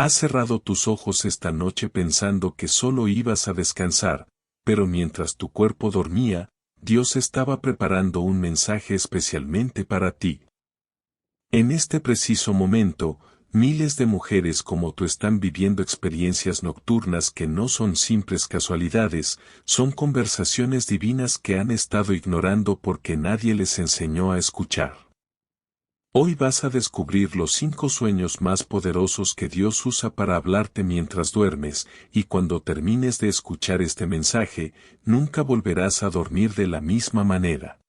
Has cerrado tus ojos esta noche pensando que solo ibas a descansar, pero mientras tu cuerpo dormía, Dios estaba preparando un mensaje especialmente para ti. En este preciso momento, miles de mujeres como tú están viviendo experiencias nocturnas que no son simples casualidades, son conversaciones divinas que han estado ignorando porque nadie les enseñó a escuchar. Hoy vas a descubrir los 5 sueños más poderosos que Dios usa para hablarte mientras duermes, y cuando termines de escuchar este mensaje, nunca volverás a dormir de la misma manera.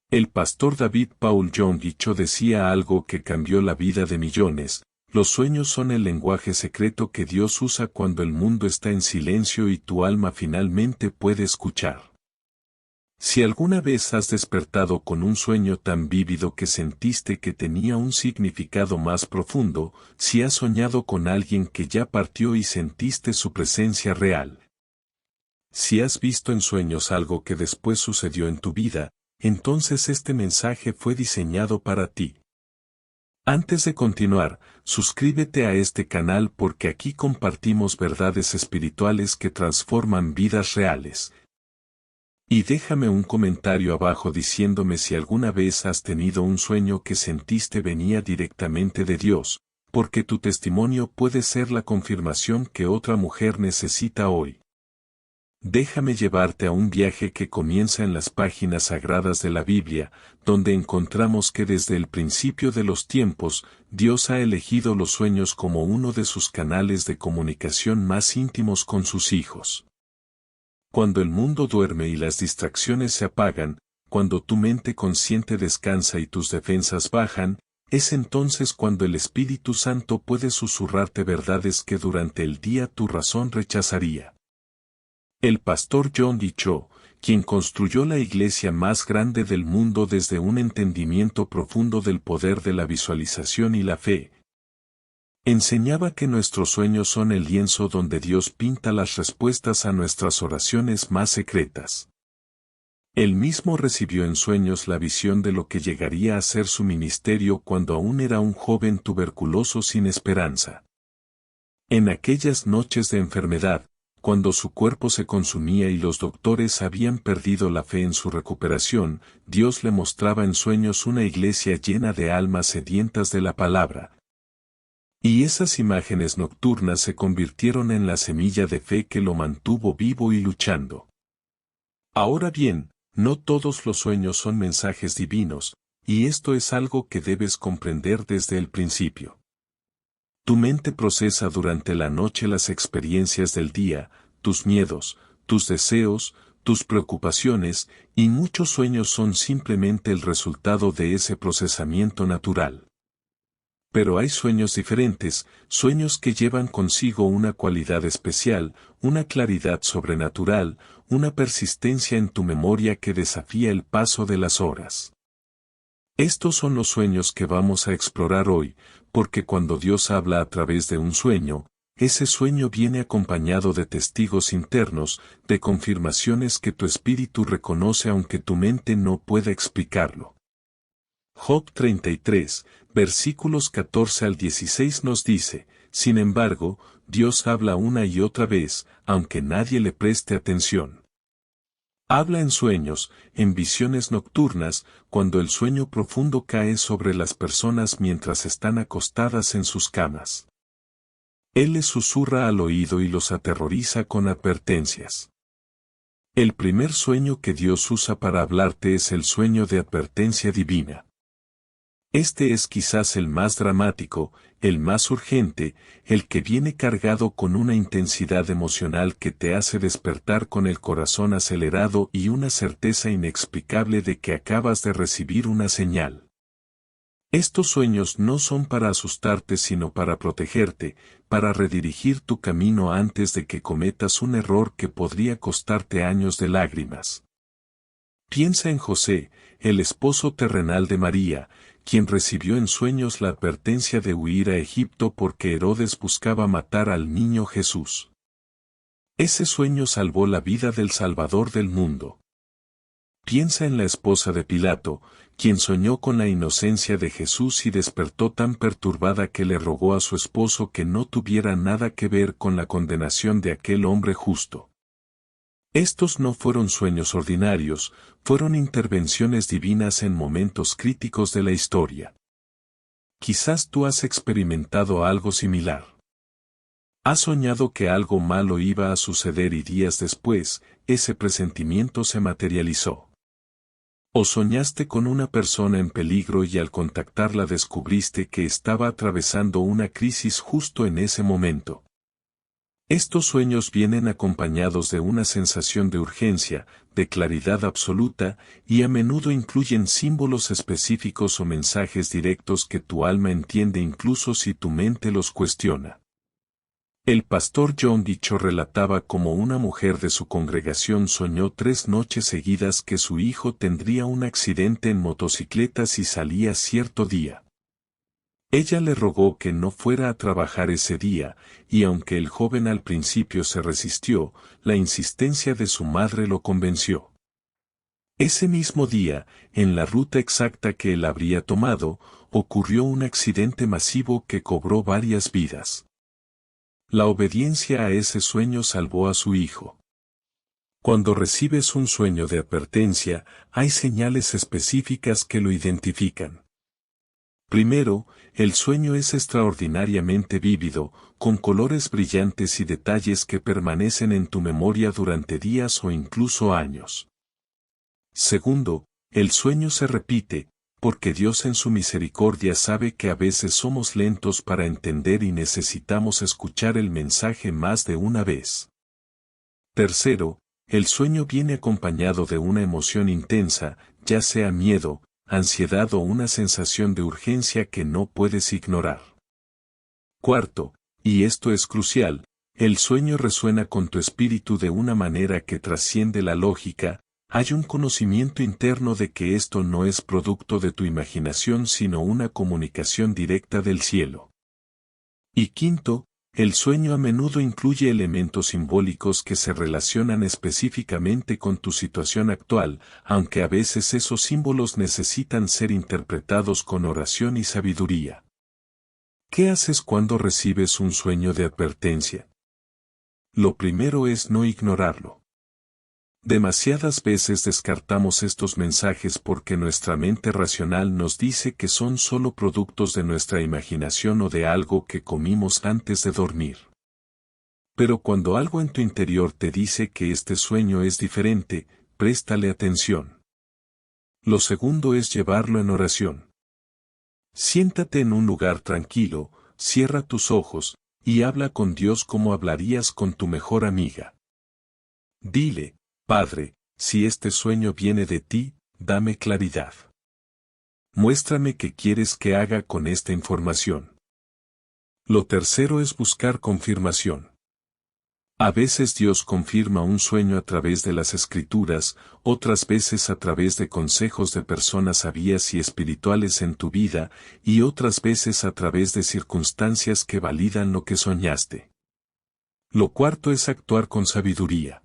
El pastor David Paul Yonggi Cho decía algo que cambió la vida de millones: los sueños son el lenguaje secreto que Dios usa cuando el mundo está en silencio y tu alma finalmente puede escuchar. Si alguna vez has despertado con un sueño tan vívido que sentiste que tenía un significado más profundo, si has soñado con alguien que ya partió y sentiste su presencia real. Si has visto en sueños algo que después sucedió en tu vida, entonces este mensaje fue diseñado para ti. Antes de continuar, suscríbete a este canal porque aquí compartimos verdades espirituales que transforman vidas reales. Y déjame un comentario abajo diciéndome si alguna vez has tenido un sueño que sentiste venía directamente de Dios, porque tu testimonio puede ser la confirmación que otra mujer necesita hoy. Déjame llevarte a un viaje que comienza en las páginas sagradas de la Biblia, donde encontramos que desde el principio de los tiempos, Dios ha elegido los sueños como uno de sus canales de comunicación más íntimos con sus hijos. Cuando el mundo duerme y las distracciones se apagan, cuando tu mente consciente descansa y tus defensas bajan, es entonces cuando el Espíritu Santo puede susurrarte verdades que durante el día tu razón rechazaría. El pastor Yonggi Cho, quien construyó la iglesia más grande del mundo desde un entendimiento profundo del poder de la visualización y la fe, enseñaba que nuestros sueños son el lienzo donde Dios pinta las respuestas a nuestras oraciones más secretas. Él mismo recibió en sueños la visión de lo que llegaría a ser su ministerio cuando aún era un joven tuberculoso sin esperanza. En aquellas noches de enfermedad, cuando su cuerpo se consumía y los doctores habían perdido la fe en su recuperación, Dios le mostraba en sueños una iglesia llena de almas sedientas de la palabra. Y esas imágenes nocturnas se convirtieron en la semilla de fe que lo mantuvo vivo y luchando. Ahora bien, no todos los sueños son mensajes divinos, y esto es algo que debes comprender desde el principio. Tu mente procesa durante la noche las experiencias del día, tus miedos, tus deseos, tus preocupaciones, y muchos sueños son simplemente el resultado de ese procesamiento natural. Pero hay sueños diferentes, sueños que llevan consigo una cualidad especial, una claridad sobrenatural, una persistencia en tu memoria que desafía el paso de las horas. Estos son los sueños que vamos a explorar hoy, porque cuando Dios habla a través de un sueño, ese sueño viene acompañado de testigos internos, de confirmaciones que tu espíritu reconoce aunque tu mente no pueda explicarlo. Job 33, versículos 14 al 16 nos dice: sin embargo, Dios habla una y otra vez, aunque nadie le preste atención. Habla en sueños, en visiones nocturnas, cuando el sueño profundo cae sobre las personas mientras están acostadas en sus camas. Él les susurra al oído y los aterroriza con advertencias. El primer sueño que Dios usa para hablarte es el sueño de advertencia divina. Este es quizás el más dramático, el más urgente, el que viene cargado con una intensidad emocional que te hace despertar con el corazón acelerado y una certeza inexplicable de que acabas de recibir una señal. Estos sueños no son para asustarte sino para protegerte, para redirigir tu camino antes de que cometas un error que podría costarte años de lágrimas. Piensa en José, el esposo terrenal de María, quien recibió en sueños la advertencia de huir a Egipto porque Herodes buscaba matar al niño Jesús. Ese sueño salvó la vida del Salvador del mundo. Piensa en la esposa de Pilato, quien soñó con la inocencia de Jesús y despertó tan perturbada que le rogó a su esposo que no tuviera nada que ver con la condenación de aquel hombre justo. Estos no fueron sueños ordinarios, fueron intervenciones divinas en momentos críticos de la historia. Quizás tú has experimentado algo similar. Has soñado que algo malo iba a suceder y días después, ese presentimiento se materializó. O soñaste con una persona en peligro y al contactarla descubriste que estaba atravesando una crisis justo en ese momento. Estos sueños vienen acompañados de una sensación de urgencia, de claridad absoluta, y a menudo incluyen símbolos específicos o mensajes directos que tu alma entiende incluso si tu mente los cuestiona. El pastor John Dicho relataba cómo una mujer de su congregación soñó 3 noches seguidas que su hijo tendría un accidente en motocicleta si salía cierto día. Ella le rogó que no fuera a trabajar ese día, y aunque el joven al principio se resistió, la insistencia de su madre lo convenció. Ese mismo día, en la ruta exacta que él habría tomado, ocurrió un accidente masivo que cobró varias vidas. La obediencia a ese sueño salvó a su hijo. Cuando recibes un sueño de advertencia, hay señales específicas que lo identifican. Primero, el sueño es extraordinariamente vívido, con colores brillantes y detalles que permanecen en tu memoria durante días o incluso años. Segundo, el sueño se repite, porque Dios en su misericordia sabe que a veces somos lentos para entender y necesitamos escuchar el mensaje más de una vez. Tercero, el sueño viene acompañado de una emoción intensa, ya sea miedo, ansiedad o una sensación de urgencia que no puedes ignorar. Cuarto, y esto es crucial, el sueño resuena con tu espíritu de una manera que trasciende la lógica. Hay un conocimiento interno de que esto no es producto de tu imaginación sino una comunicación directa del cielo. Y quinto, el sueño a menudo incluye elementos simbólicos que se relacionan específicamente con tu situación actual, aunque a veces esos símbolos necesitan ser interpretados con oración y sabiduría. ¿Qué haces cuando recibes un sueño de advertencia? Lo primero es no ignorarlo. Demasiadas veces descartamos estos mensajes porque nuestra mente racional nos dice que son solo productos de nuestra imaginación o de algo que comimos antes de dormir. Pero cuando algo en tu interior te dice que este sueño es diferente, préstale atención. Lo segundo es llevarlo en oración. Siéntate en un lugar tranquilo, cierra tus ojos, y habla con Dios como hablarías con tu mejor amiga. Dile: Padre, si este sueño viene de ti, dame claridad. Muéstrame qué quieres que haga con esta información. Lo tercero es buscar confirmación. A veces Dios confirma un sueño a través de las Escrituras, otras veces a través de consejos de personas sabias y espirituales en tu vida, y otras veces a través de circunstancias que validan lo que soñaste. Lo cuarto es actuar con sabiduría.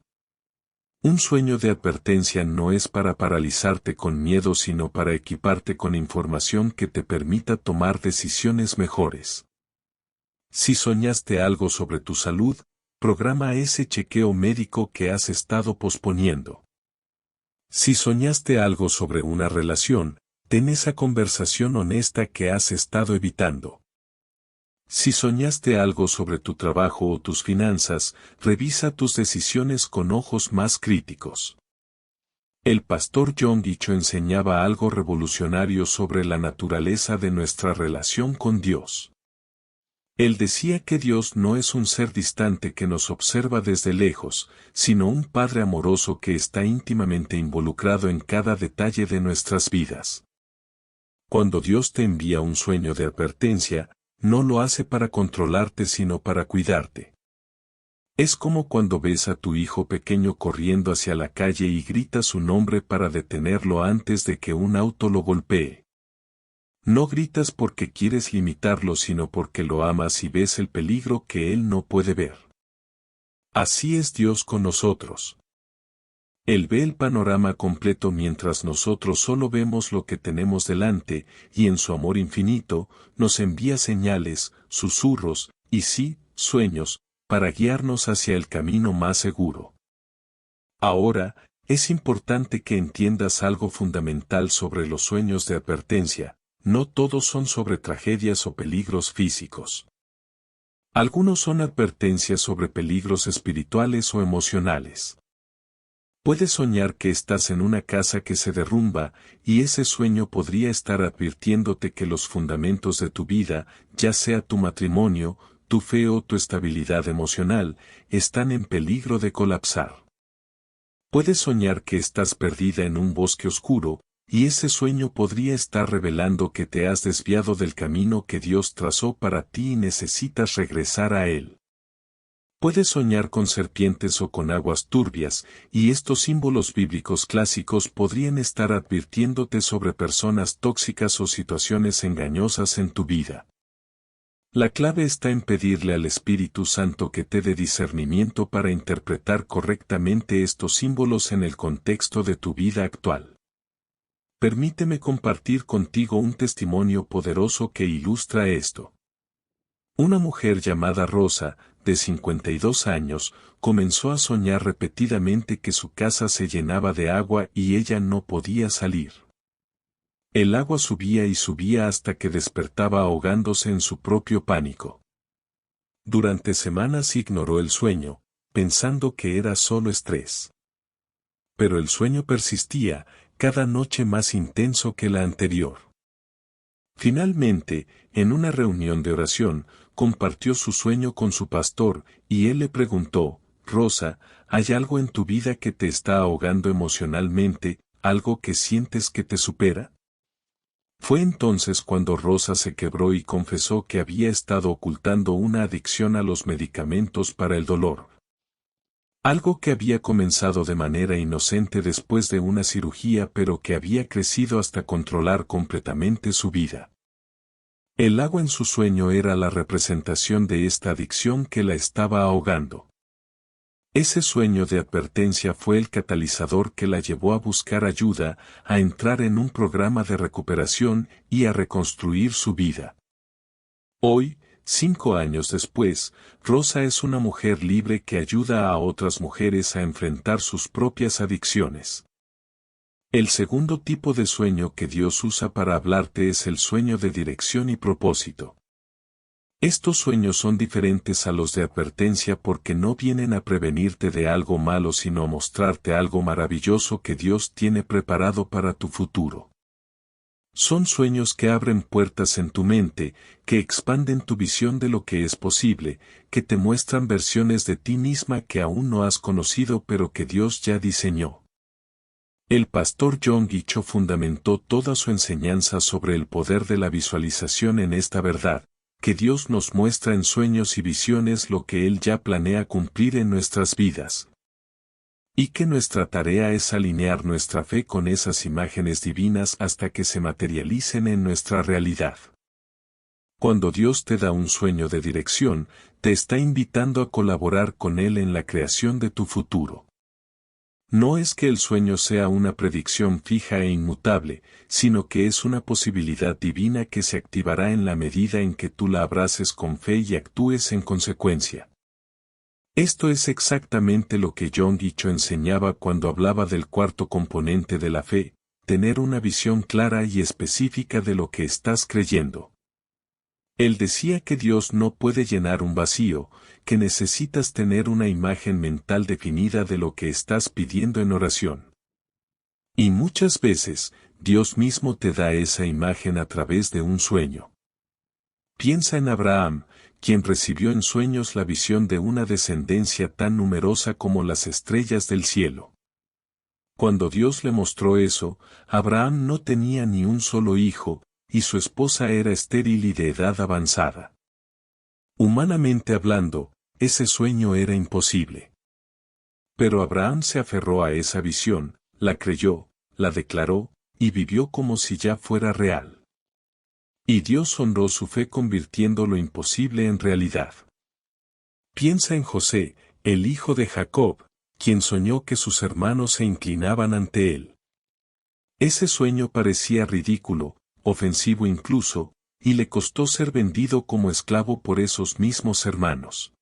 Un sueño de advertencia no es para paralizarte con miedo sino para equiparte con información que te permita tomar decisiones mejores. Si soñaste algo sobre tu salud, programa ese chequeo médico que has estado posponiendo. Si soñaste algo sobre una relación, ten esa conversación honesta que has estado evitando. Si soñaste algo sobre tu trabajo o tus finanzas, revisa tus decisiones con ojos más críticos. El pastor John Dicho enseñaba algo revolucionario sobre la naturaleza de nuestra relación con Dios. Él decía que Dios no es un ser distante que nos observa desde lejos, sino un Padre amoroso que está íntimamente involucrado en cada detalle de nuestras vidas. Cuando Dios te envía un sueño de advertencia, no lo hace para controlarte sino para cuidarte. Es como cuando ves a tu hijo pequeño corriendo hacia la calle y gritas su nombre para detenerlo antes de que un auto lo golpee. No gritas porque quieres limitarlo sino porque lo amas y ves el peligro que él no puede ver. Así es Dios con nosotros. Él ve el panorama completo mientras nosotros solo vemos lo que tenemos delante, y en su amor infinito, nos envía señales, susurros, y sí, sueños, para guiarnos hacia el camino más seguro. Ahora, es importante que entiendas algo fundamental sobre los sueños de advertencia. No todos son sobre tragedias o peligros físicos. Algunos son advertencias sobre peligros espirituales o emocionales. Puedes soñar que estás en una casa que se derrumba, y ese sueño podría estar advirtiéndote que los fundamentos de tu vida, ya sea tu matrimonio, tu fe o tu estabilidad emocional, están en peligro de colapsar. Puedes soñar que estás perdida en un bosque oscuro, y ese sueño podría estar revelando que te has desviado del camino que Dios trazó para ti y necesitas regresar a Él. Puedes soñar con serpientes o con aguas turbias, y estos símbolos bíblicos clásicos podrían estar advirtiéndote sobre personas tóxicas o situaciones engañosas en tu vida. La clave está en pedirle al Espíritu Santo que te dé discernimiento para interpretar correctamente estos símbolos en el contexto de tu vida actual. Permíteme compartir contigo un testimonio poderoso que ilustra esto. Una mujer llamada Rosa, de 52 años, comenzó a soñar repetidamente que su casa se llenaba de agua y ella no podía salir. El agua subía y subía hasta que despertaba ahogándose en su propio pánico. Durante semanas ignoró el sueño, pensando que era solo estrés. Pero el sueño persistía, cada noche más intenso que la anterior. Finalmente, en una reunión de oración, compartió su sueño con su pastor, y él le preguntó, Rosa, ¿hay algo en tu vida que te está ahogando emocionalmente, algo que sientes que te supera? Fue entonces cuando Rosa se quebró y confesó que había estado ocultando una adicción a los medicamentos para el dolor. Algo que había comenzado de manera inocente después de una cirugía pero que había crecido hasta controlar completamente su vida. El agua en su sueño era la representación de esta adicción que la estaba ahogando. Ese sueño de advertencia fue el catalizador que la llevó a buscar ayuda, a entrar en un programa de recuperación y a reconstruir su vida. Hoy, 5 años después, Rosa es una mujer libre que ayuda a otras mujeres a enfrentar sus propias adicciones. El segundo tipo de sueño que Dios usa para hablarte es el sueño de dirección y propósito. Estos sueños son diferentes a los de advertencia porque no vienen a prevenirte de algo malo sino a mostrarte algo maravilloso que Dios tiene preparado para tu futuro. Son sueños que abren puertas en tu mente, que expanden tu visión de lo que es posible, que te muestran versiones de ti misma que aún no has conocido pero que Dios ya diseñó. El pastor John Guicho fundamentó toda su enseñanza sobre el poder de la visualización en esta verdad, que Dios nos muestra en sueños y visiones lo que Él ya planea cumplir en nuestras vidas. Y que nuestra tarea es alinear nuestra fe con esas imágenes divinas hasta que se materialicen en nuestra realidad. Cuando Dios te da un sueño de dirección, te está invitando a colaborar con Él en la creación de tu futuro. No es que el sueño sea una predicción fija e inmutable, sino que es una posibilidad divina que se activará en la medida en que tú la abraces con fe y actúes en consecuencia. Esto es exactamente lo que John Guicho enseñaba cuando hablaba del cuarto componente de la fe, tener una visión clara y específica de lo que estás creyendo. Él decía que Dios no puede llenar un vacío, que necesitas tener una imagen mental definida de lo que estás pidiendo en oración. Y muchas veces, Dios mismo te da esa imagen a través de un sueño. Piensa en Abraham, quien recibió en sueños la visión de una descendencia tan numerosa como las estrellas del cielo. Cuando Dios le mostró eso, Abraham no tenía ni un solo hijo, y su esposa era estéril y de edad avanzada. Humanamente hablando, ese sueño era imposible. Pero Abraham se aferró a esa visión, la creyó, la declaró, y vivió como si ya fuera real. Y Dios honró su fe convirtiendo lo imposible en realidad. Piensa en José, el hijo de Jacob, quien soñó que sus hermanos se inclinaban ante él. Ese sueño parecía ridículo, ofensivo incluso, y le costó ser vendido como esclavo por esos mismos hermanos.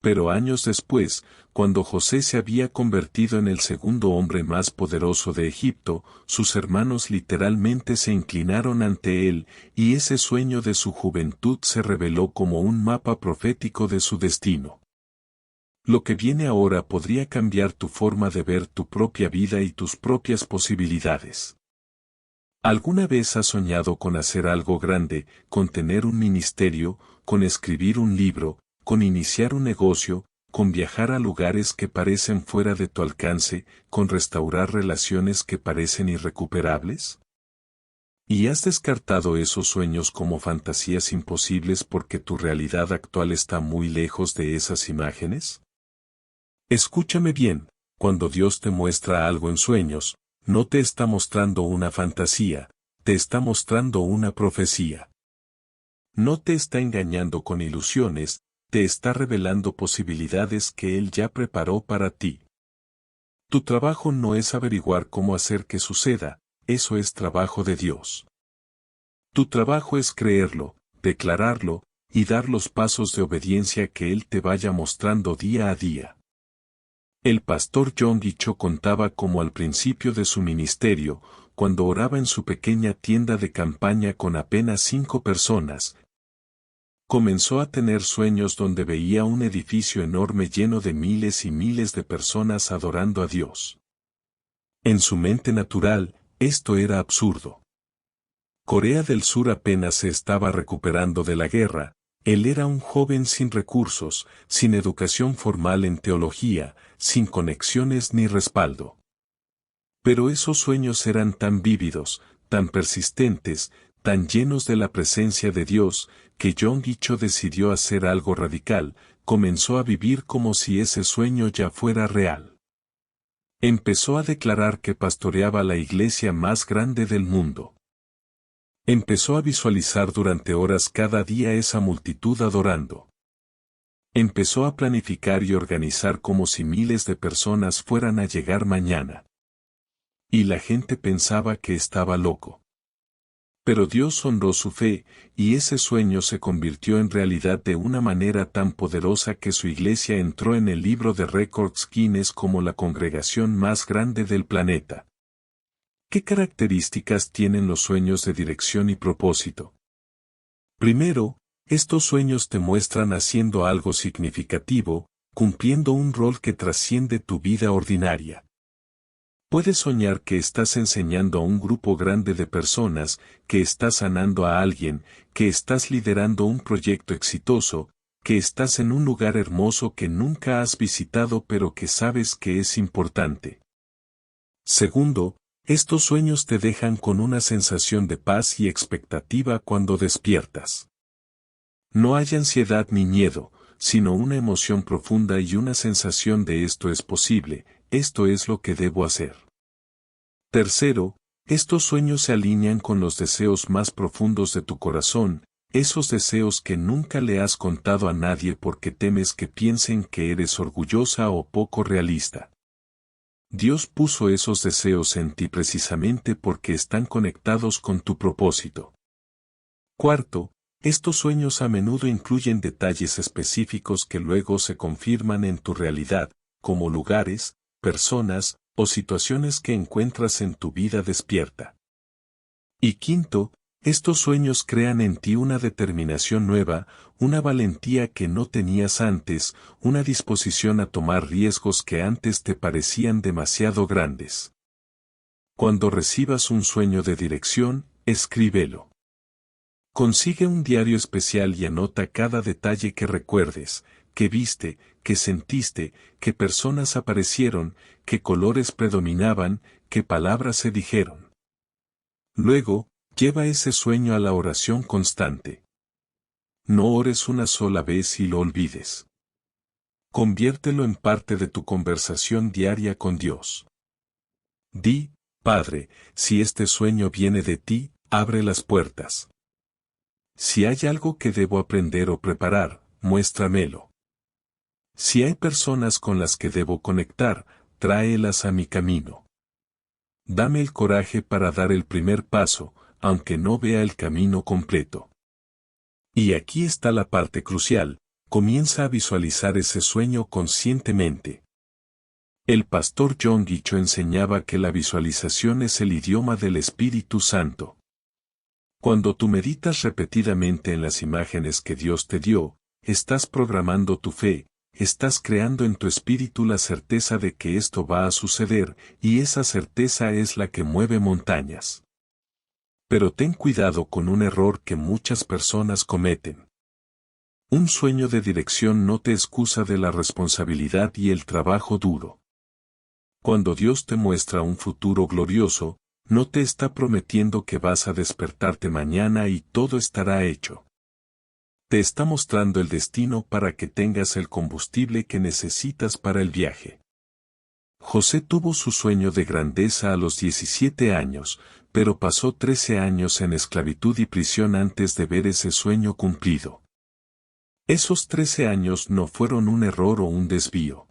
Pero años después, cuando José se había convertido en el segundo hombre más poderoso de Egipto, sus hermanos literalmente se inclinaron ante él, y ese sueño de su juventud se reveló como un mapa profético de su destino. Lo que viene ahora podría cambiar tu forma de ver tu propia vida y tus propias posibilidades. ¿Alguna vez has soñado con hacer algo grande, con tener un ministerio, con escribir un libro, con iniciar un negocio, con viajar a lugares que parecen fuera de tu alcance, con restaurar relaciones que parecen irrecuperables? ¿Y has descartado esos sueños como fantasías imposibles porque tu realidad actual está muy lejos de esas imágenes? Escúchame bien, cuando Dios te muestra algo en sueños, no te está mostrando una fantasía, te está mostrando una profecía. No te está engañando con ilusiones, te está revelando posibilidades que Él ya preparó para ti. Tu trabajo no es averiguar cómo hacer que suceda, eso es trabajo de Dios. Tu trabajo es creerlo, declararlo, y dar los pasos de obediencia que Él te vaya mostrando día a día. El pastor John Cho contaba cómo al principio de su ministerio, cuando oraba en su pequeña tienda de campaña con apenas 5 personas, comenzó a tener sueños donde veía un edificio enorme lleno de miles y miles de personas adorando a Dios. En su mente natural, esto era absurdo. Corea del Sur apenas se estaba recuperando de la guerra, él era un joven sin recursos, sin educación formal en teología, sin conexiones ni respaldo. Pero esos sueños eran tan vívidos, tan persistentes, tan llenos de la presencia de Dios, que John Cho decidió hacer algo radical, comenzó a vivir como si ese sueño ya fuera real. Empezó a declarar que pastoreaba la iglesia más grande del mundo. Empezó a visualizar durante horas cada día esa multitud adorando. Empezó a planificar y organizar como si miles de personas fueran a llegar mañana. Y la gente pensaba que estaba loco. Pero Dios honró su fe, y ese sueño se convirtió en realidad de una manera tan poderosa que su iglesia entró en el libro de récords Guinness como la congregación más grande del planeta. ¿Qué características tienen los sueños de dirección y propósito? Primero, estos sueños te muestran haciendo algo significativo, cumpliendo un rol que trasciende tu vida ordinaria. Puedes soñar que estás enseñando a un grupo grande de personas, que estás sanando a alguien, que estás liderando un proyecto exitoso, que estás en un lugar hermoso que nunca has visitado pero que sabes que es importante. Segundo, estos sueños te dejan con una sensación de paz y expectativa cuando despiertas. No hay ansiedad ni miedo, sino una emoción profunda y una sensación de esto es posible, esto es lo que debo hacer. Tercero, estos sueños se alinean con los deseos más profundos de tu corazón, esos deseos que nunca le has contado a nadie porque temes que piensen que eres orgullosa o poco realista. Dios puso esos deseos en ti precisamente porque están conectados con tu propósito. Cuarto, estos sueños a menudo incluyen detalles específicos que luego se confirman en tu realidad, como lugares, personas, o situaciones que encuentras en tu vida despierta. Y quinto, estos sueños crean en ti una determinación nueva, una valentía que no tenías antes, una disposición a tomar riesgos que antes te parecían demasiado grandes. Cuando recibas un sueño de dirección, escríbelo. Consigue un diario especial y anota cada detalle que recuerdes, que viste, que sentiste, qué personas aparecieron, qué colores predominaban, qué palabras se dijeron. Luego, lleva ese sueño a la oración constante. No ores una sola vez y lo olvides. Conviértelo en parte de tu conversación diaria con Dios. Di, Padre, si este sueño viene de ti, abre las puertas. Si hay algo que debo aprender o preparar, muéstramelo. Si hay personas con las que debo conectar, tráelas a mi camino. Dame el coraje para dar el primer paso, aunque no vea el camino completo. Y aquí está la parte crucial, comienza a visualizar ese sueño conscientemente. El pastor John Guicho enseñaba que la visualización es el idioma del Espíritu Santo. Cuando tú meditas repetidamente en las imágenes que Dios te dio, estás programando tu fe, estás creando en tu espíritu la certeza de que esto va a suceder, y esa certeza es la que mueve montañas. Pero ten cuidado con un error que muchas personas cometen. Un sueño de dirección no te excusa de la responsabilidad y el trabajo duro. Cuando Dios te muestra un futuro glorioso, no te está prometiendo que vas a despertarte mañana y todo estará hecho. Te está mostrando el destino para que tengas el combustible que necesitas para el viaje. José tuvo su sueño de grandeza a los 17 años, pero pasó 13 años en esclavitud y prisión antes de ver ese sueño cumplido. Esos 13 años no fueron un error o un desvío.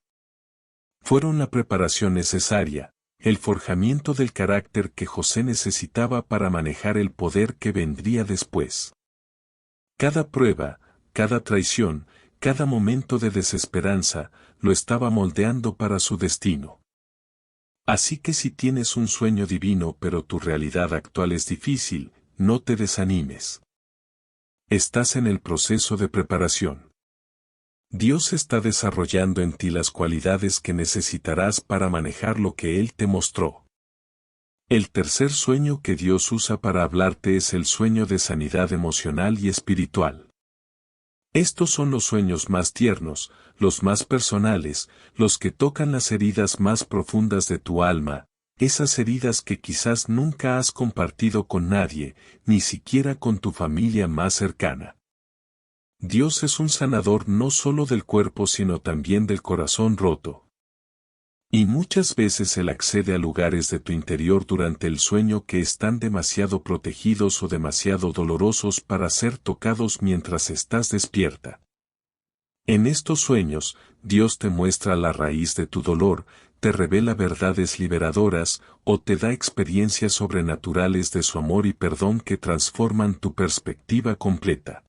Fueron la preparación necesaria, el forjamiento del carácter que José necesitaba para manejar el poder que vendría después. Cada prueba, cada traición, cada momento de desesperanza, lo estaba moldeando para su destino. Así que si tienes un sueño divino pero tu realidad actual es difícil, no te desanimes. Estás en el proceso de preparación. Dios está desarrollando en ti las cualidades que necesitarás para manejar lo que Él te mostró. El tercer sueño que Dios usa para hablarte es el sueño de sanidad emocional y espiritual. Estos son los sueños más tiernos, los más personales, los que tocan las heridas más profundas de tu alma, esas heridas que quizás nunca has compartido con nadie, ni siquiera con tu familia más cercana. Dios es un sanador no solo del cuerpo sino también del corazón roto. Y muchas veces Él accede a lugares de tu interior durante el sueño que están demasiado protegidos o demasiado dolorosos para ser tocados mientras estás despierta. En estos sueños, Dios te muestra la raíz de tu dolor, te revela verdades liberadoras, o te da experiencias sobrenaturales de su amor y perdón que transforman tu perspectiva completa.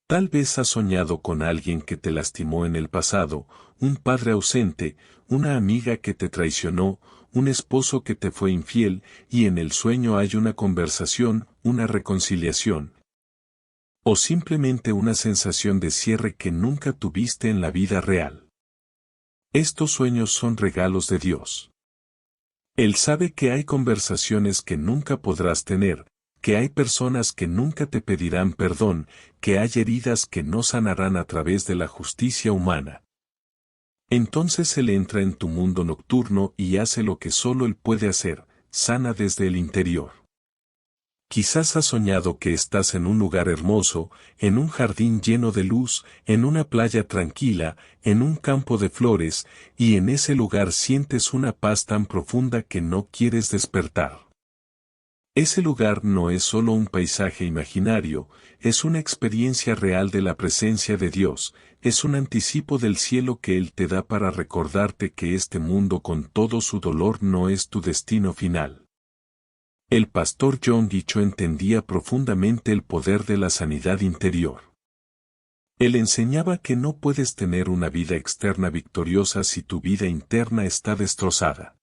Tal vez has soñado con alguien que te lastimó en el pasado, un padre ausente, una amiga que te traicionó, un esposo que te fue infiel, y en el sueño hay una conversación, una reconciliación. O simplemente una sensación de cierre que nunca tuviste en la vida real. Estos sueños son regalos de Dios. Él sabe que hay conversaciones que nunca podrás tener, que hay personas que nunca te pedirán perdón, que hay heridas que no sanarán a través de la justicia humana. Entonces Él entra en tu mundo nocturno y hace lo que solo Él puede hacer, sana desde el interior. Quizás has soñado que estás en un lugar hermoso, en un jardín lleno de luz, en una playa tranquila, en un campo de flores, y en ese lugar sientes una paz tan profunda que no quieres despertar. Ese lugar no es solo un paisaje imaginario, es una experiencia real de la presencia de Dios, es un anticipo del cielo que Él te da para recordarte que este mundo con todo su dolor no es tu destino final. El pastor John Guicho entendía profundamente el poder de la sanidad interior. Él enseñaba que no puedes tener una vida externa victoriosa si tu vida interna está destrozada.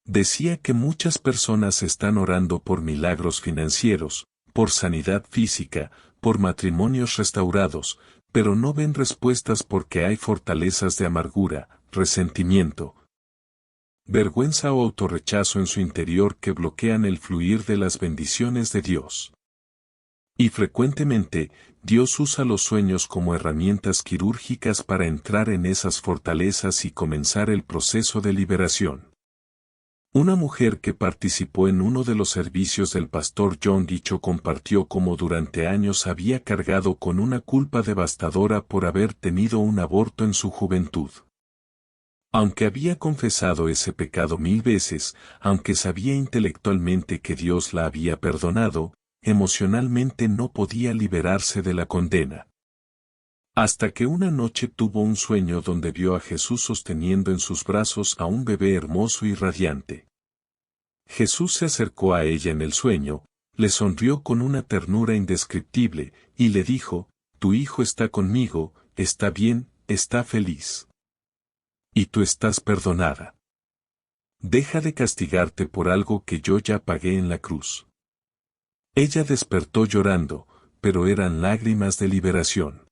Decía que muchas personas están orando por milagros financieros, por sanidad física, por matrimonios restaurados, pero no ven respuestas porque hay fortalezas de amargura, resentimiento, vergüenza o autorrechazo en su interior que bloquean el fluir de las bendiciones de Dios. Y frecuentemente, Dios usa los sueños como herramientas quirúrgicas para entrar en esas fortalezas y comenzar el proceso de liberación. Una mujer que participó en uno de los servicios del pastor John Guicho compartió cómo durante años había cargado con una culpa devastadora por haber tenido un aborto en su juventud. Aunque había confesado ese pecado 1000 veces, aunque sabía intelectualmente que Dios la había perdonado, emocionalmente no podía liberarse de la condena. Hasta que una noche tuvo un sueño donde vio a Jesús sosteniendo en sus brazos a un bebé hermoso y radiante. Jesús se acercó a ella en el sueño, le sonrió con una ternura indescriptible, y le dijo, «Tu hijo está conmigo, está bien, está feliz. Y tú estás perdonada. Deja de castigarte por algo que yo ya pagué en la cruz». Ella despertó llorando, pero eran lágrimas de liberación.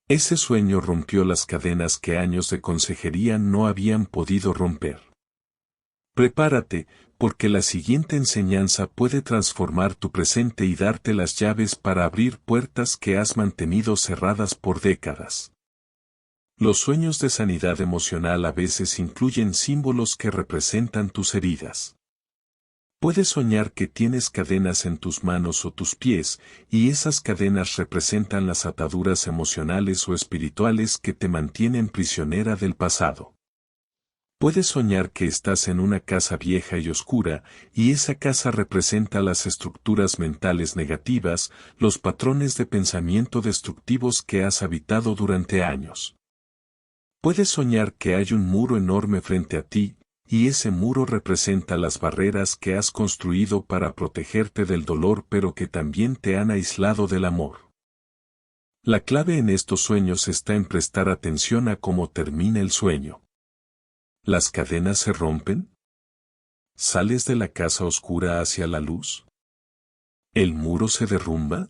Ese sueño rompió las cadenas que años de consejería no habían podido romper. Prepárate, porque la siguiente enseñanza puede transformar tu presente y darte las llaves para abrir puertas que has mantenido cerradas por décadas. Los sueños de sanidad emocional a veces incluyen símbolos que representan tus heridas. Puedes soñar que tienes cadenas en tus manos o tus pies, y esas cadenas representan las ataduras emocionales o espirituales que te mantienen prisionera del pasado. Puedes soñar que estás en una casa vieja y oscura, y esa casa representa las estructuras mentales negativas, los patrones de pensamiento destructivos que has habitado durante años. Puedes soñar que hay un muro enorme frente a ti, y ese muro representa las barreras que has construido para protegerte del dolor pero que también te han aislado del amor. La clave en estos sueños está en prestar atención a cómo termina el sueño. ¿Las cadenas se rompen? ¿Sales de la casa oscura hacia la luz? ¿El muro se derrumba?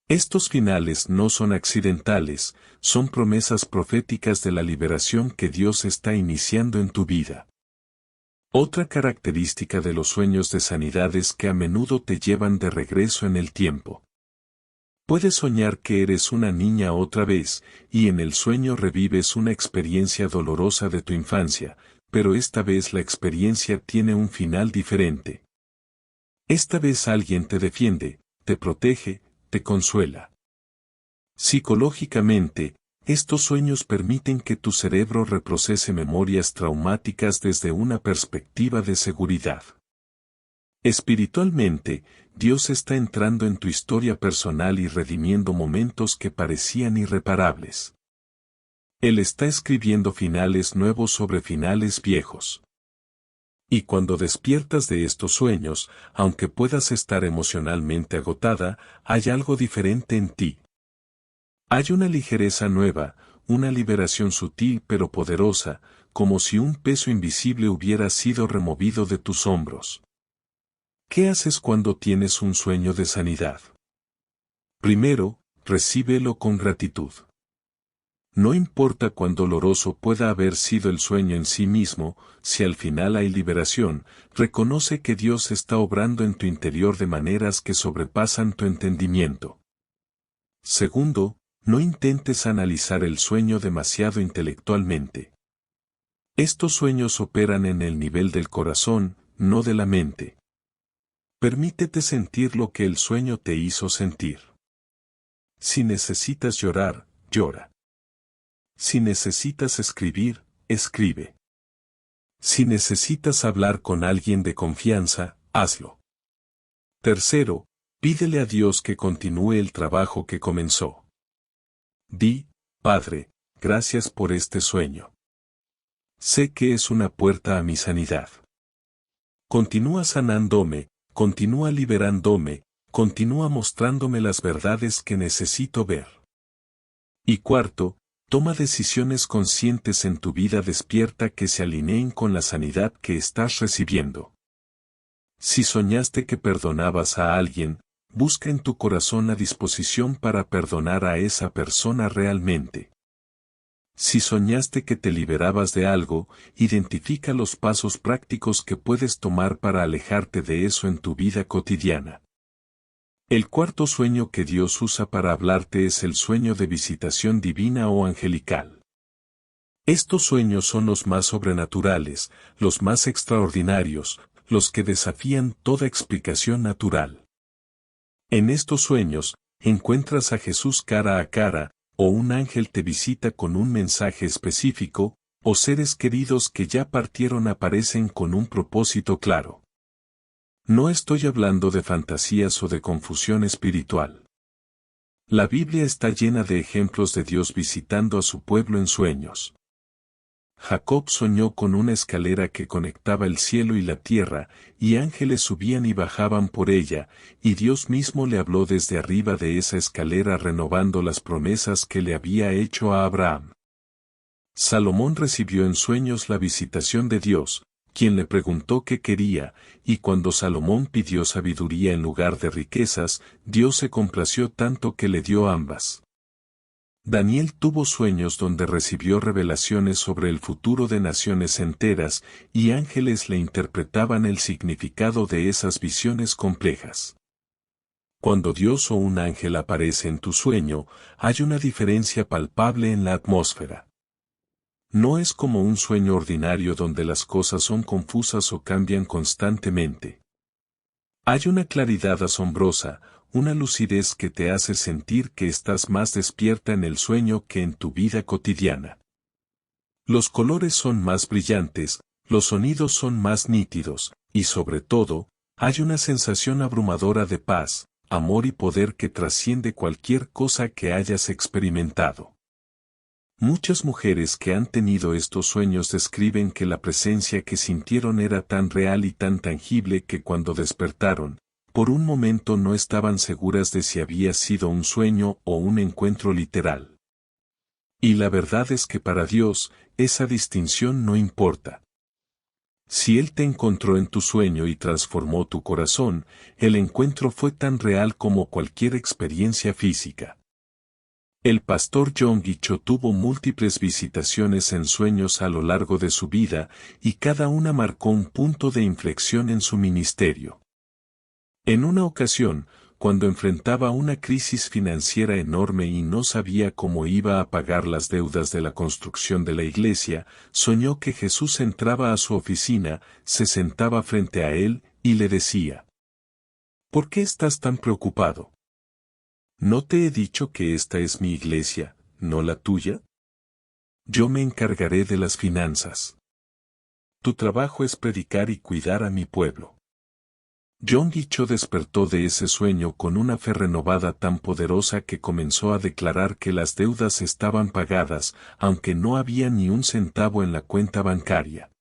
Estos finales no son accidentales, son promesas proféticas de la liberación que Dios está iniciando en tu vida. Otra característica de los sueños de sanidad es que a menudo te llevan de regreso en el tiempo. Puedes soñar que eres una niña otra vez, y en el sueño revives una experiencia dolorosa de tu infancia, pero esta vez la experiencia tiene un final diferente. Esta vez alguien te defiende, te protege, te consuela. Psicológicamente, estos sueños permiten que tu cerebro reprocese memorias traumáticas desde una perspectiva de seguridad. Espiritualmente, Dios está entrando en tu historia personal y redimiendo momentos que parecían irreparables. Él está escribiendo finales nuevos sobre finales viejos. Y cuando despiertas de estos sueños, aunque puedas estar emocionalmente agotada, hay algo diferente en ti. Hay una ligereza nueva, una liberación sutil pero poderosa, como si un peso invisible hubiera sido removido de tus hombros. ¿Qué haces cuando tienes un sueño de sanidad? Primero, recíbelo con gratitud. No importa cuán doloroso pueda haber sido el sueño en sí mismo, si al final hay liberación, reconoce que Dios está obrando en tu interior de maneras que sobrepasan tu entendimiento. Segundo, no intentes analizar el sueño demasiado intelectualmente. Estos sueños operan en el nivel del corazón, no de la mente. Permítete sentir lo que el sueño te hizo sentir. Si necesitas llorar, llora. Si necesitas escribir, escribe. Si necesitas hablar con alguien de confianza, hazlo. Tercero, pídele a Dios que continúe el trabajo que comenzó. Di, Padre, gracias por este sueño. Sé que es una puerta a mi sanidad. Continúa sanándome, continúa liberándome, continúa mostrándome las verdades que necesito ver. Y cuarto, toma decisiones conscientes en tu vida despierta que se alineen con la sanidad que estás recibiendo. Si soñaste que perdonabas a alguien, busca en tu corazón la disposición para perdonar a esa persona realmente. Si soñaste que te liberabas de algo, identifica los pasos prácticos que puedes tomar para alejarte de eso en tu vida cotidiana. El cuarto sueño que Dios usa para hablarte es el sueño de visitación divina o angelical. Estos sueños son los más sobrenaturales, los más extraordinarios, los que desafían toda explicación natural. En estos sueños, encuentras a Jesús cara a cara, o un ángel te visita con un mensaje específico, o seres queridos que ya partieron aparecen con un propósito claro. No estoy hablando de fantasías o de confusión espiritual. La Biblia está llena de ejemplos de Dios visitando a su pueblo en sueños. Jacob soñó con una escalera que conectaba el cielo y la tierra, y ángeles subían y bajaban por ella, y Dios mismo le habló desde arriba de esa escalera renovando las promesas que le había hecho a Abraham. Salomón recibió en sueños la visitación de Dios, quien le preguntó qué quería, y cuando Salomón pidió sabiduría en lugar de riquezas, Dios se complació tanto que le dio ambas. Daniel tuvo sueños donde recibió revelaciones sobre el futuro de naciones enteras, y ángeles le interpretaban el significado de esas visiones complejas. Cuando Dios o un ángel aparece en tu sueño, hay una diferencia palpable en la atmósfera. No es como un sueño ordinario donde las cosas son confusas o cambian constantemente. Hay una claridad asombrosa, una lucidez que te hace sentir que estás más despierta en el sueño que en tu vida cotidiana. Los colores son más brillantes, los sonidos son más nítidos, y sobre todo, hay una sensación abrumadora de paz, amor y poder que trasciende cualquier cosa que hayas experimentado. Muchas mujeres que han tenido estos sueños describen que la presencia que sintieron era tan real y tan tangible que cuando despertaron, por un momento no estaban seguras de si había sido un sueño o un encuentro literal. Y la verdad es que para Dios, esa distinción no importa. Si Él te encontró en tu sueño y transformó tu corazón, el encuentro fue tan real como cualquier experiencia física. El pastor John Guicho tuvo múltiples visitaciones en sueños a lo largo de su vida, y cada una marcó un punto de inflexión en su ministerio. En una ocasión, cuando enfrentaba una crisis financiera enorme y no sabía cómo iba a pagar las deudas de la construcción de la iglesia, soñó que Jesús entraba a su oficina, se sentaba frente a él, y le decía: ¿Por qué estás tan preocupado? ¿No te he dicho que esta es mi iglesia, no la tuya? Yo me encargaré de las finanzas. Tu trabajo es predicar y cuidar a mi pueblo. John Guicho despertó de ese sueño con una fe renovada tan poderosa que comenzó a declarar que las deudas estaban pagadas, aunque no había ni un centavo en la cuenta bancaria.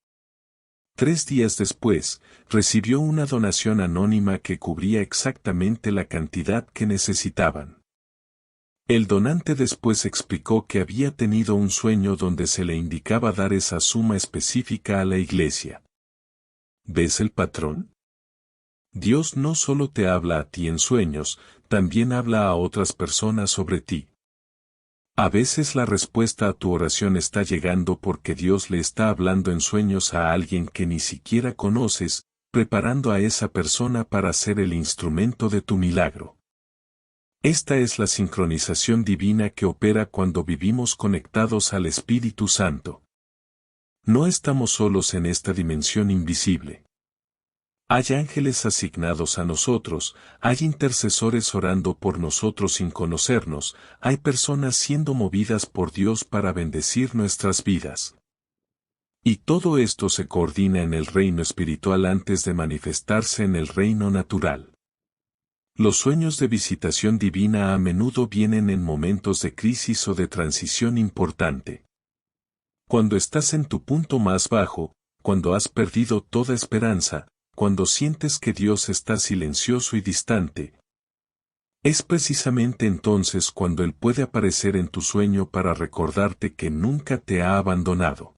3 días después, recibió una donación anónima que cubría exactamente la cantidad que necesitaban. El donante después explicó que había tenido un sueño donde se le indicaba dar esa suma específica a la iglesia. ¿Ves el patrón? Dios no solo te habla a ti en sueños, también habla a otras personas sobre ti. A veces la respuesta a tu oración está llegando porque Dios le está hablando en sueños a alguien que ni siquiera conoces, preparando a esa persona para ser el instrumento de tu milagro. Esta es la sincronización divina que opera cuando vivimos conectados al Espíritu Santo. No estamos solos en esta dimensión invisible. Hay ángeles asignados a nosotros, hay intercesores orando por nosotros sin conocernos, hay personas siendo movidas por Dios para bendecir nuestras vidas. Y todo esto se coordina en el reino espiritual antes de manifestarse en el reino natural. Los sueños de visitación divina a menudo vienen en momentos de crisis o de transición importante. Cuando estás en tu punto más bajo, cuando has perdido toda esperanza, cuando sientes que Dios está silencioso y distante, es precisamente entonces cuando Él puede aparecer en tu sueño para recordarte que nunca te ha abandonado.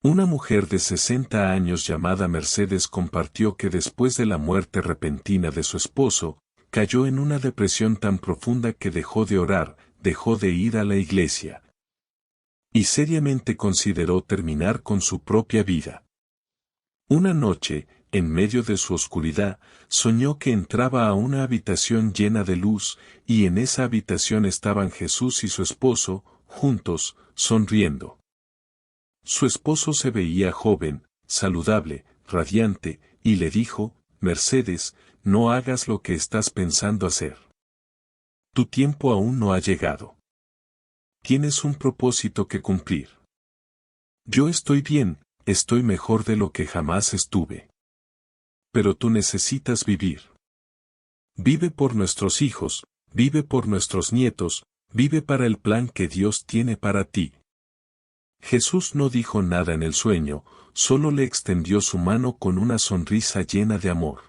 Una mujer de 60 años llamada Mercedes compartió que después de la muerte repentina de su esposo, cayó en una depresión tan profunda que dejó de orar, dejó de ir a la iglesia. Y seriamente consideró terminar con su propia vida. Una noche, en medio de su oscuridad, soñó que entraba a una habitación llena de luz, y en esa habitación estaban Jesús y su esposo, juntos, sonriendo. Su esposo se veía joven, saludable, radiante, y le dijo: Mercedes, no hagas lo que estás pensando hacer. Tu tiempo aún no ha llegado. Tienes un propósito que cumplir. Yo estoy bien, estoy mejor de lo que jamás estuve. Pero tú necesitas vivir. Vive por nuestros hijos, Vive por nuestros nietos, vive para el plan que Dios tiene para ti. Jesús no dijo nada en el sueño, solo le extendió su mano con una sonrisa llena de amor.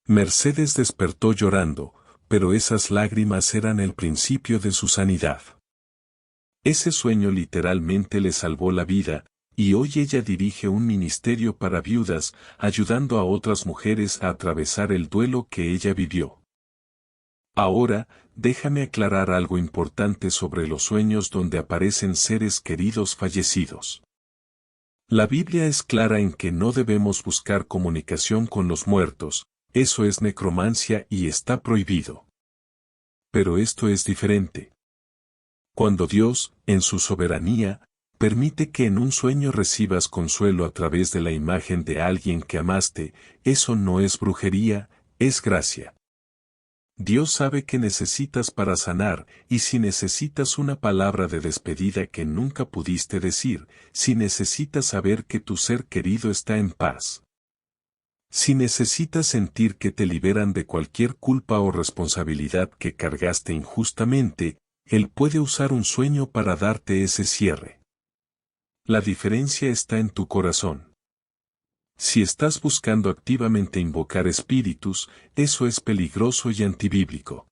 Mercedes despertó llorando, pero esas lágrimas eran el principio de su sanidad. Ese sueño literalmente le salvó la vida, y hoy ella dirige un ministerio para viudas, ayudando a otras mujeres a atravesar el duelo que ella vivió. Ahora, déjame aclarar algo importante sobre los sueños donde aparecen seres queridos fallecidos. La Biblia es clara en que no debemos buscar comunicación con los muertos, eso es necromancia y está prohibido. Pero esto es diferente. Cuando Dios, en su soberanía, permite que en un sueño recibas consuelo a través de la imagen de alguien que amaste, eso no es brujería, es gracia. Dios sabe qué necesitas para sanar, y si necesitas una palabra de despedida que nunca pudiste decir, si necesitas saber que tu ser querido está en paz. Si necesitas sentir que te liberan de cualquier culpa o responsabilidad que cargaste injustamente, Él puede usar un sueño para darte ese cierre. La diferencia está en tu corazón. Si estás buscando activamente invocar espíritus, eso es peligroso y antibíblico.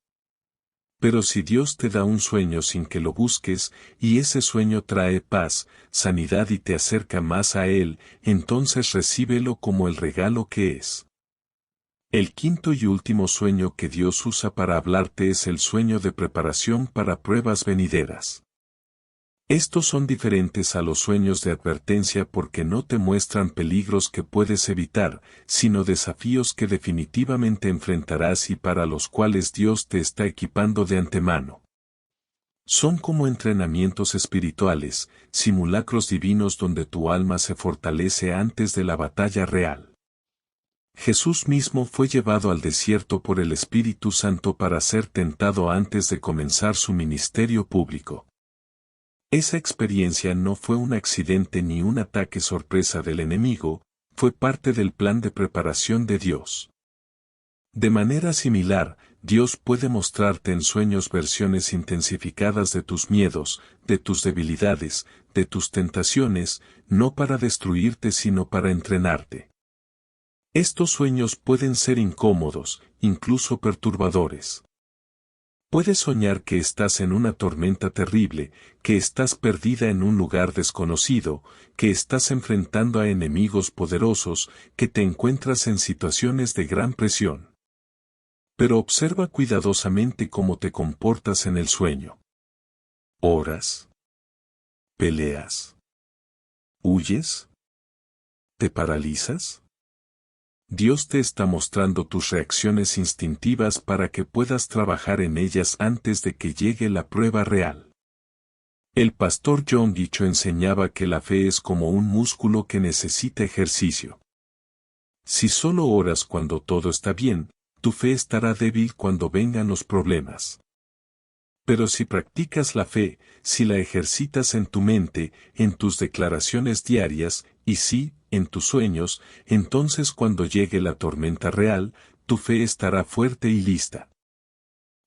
Pero si Dios te da un sueño sin que lo busques, y ese sueño trae paz, sanidad y te acerca más a Él, entonces recíbelo como el regalo que es. El quinto y último sueño que Dios usa para hablarte es el sueño de preparación para pruebas venideras. Estos son diferentes a los sueños de advertencia porque no te muestran peligros que puedes evitar, sino desafíos que definitivamente enfrentarás y para los cuales Dios te está equipando de antemano. Son como entrenamientos espirituales, simulacros divinos donde tu alma se fortalece antes de la batalla real. Jesús mismo fue llevado al desierto por el Espíritu Santo para ser tentado antes de comenzar su ministerio público. Esa experiencia no fue un accidente ni un ataque sorpresa del enemigo, fue parte del plan de preparación de Dios. De manera similar, Dios puede mostrarte en sueños versiones intensificadas de tus miedos, de tus debilidades, de tus tentaciones, no para destruirte sino para entrenarte. Estos sueños pueden ser incómodos, incluso perturbadores. Puedes soñar que estás en una tormenta terrible, que estás perdida en un lugar desconocido, que estás enfrentando a enemigos poderosos, que te encuentras en situaciones de gran presión. Pero observa cuidadosamente cómo te comportas en el sueño. ¿Oras? ¿Peleas? ¿Huyes? ¿Te paralizas? Dios te está mostrando tus reacciones instintivas para que puedas trabajar en ellas antes de que llegue la prueba real. El pastor John Dicho enseñaba que la fe es como un músculo que necesita ejercicio. Si solo oras cuando todo está bien, tu fe estará débil cuando vengan los problemas. Pero si practicas la fe, si la ejercitas en tu mente, en tus declaraciones diarias, y sí, en tus sueños, entonces cuando llegue la tormenta real, tu fe estará fuerte y lista.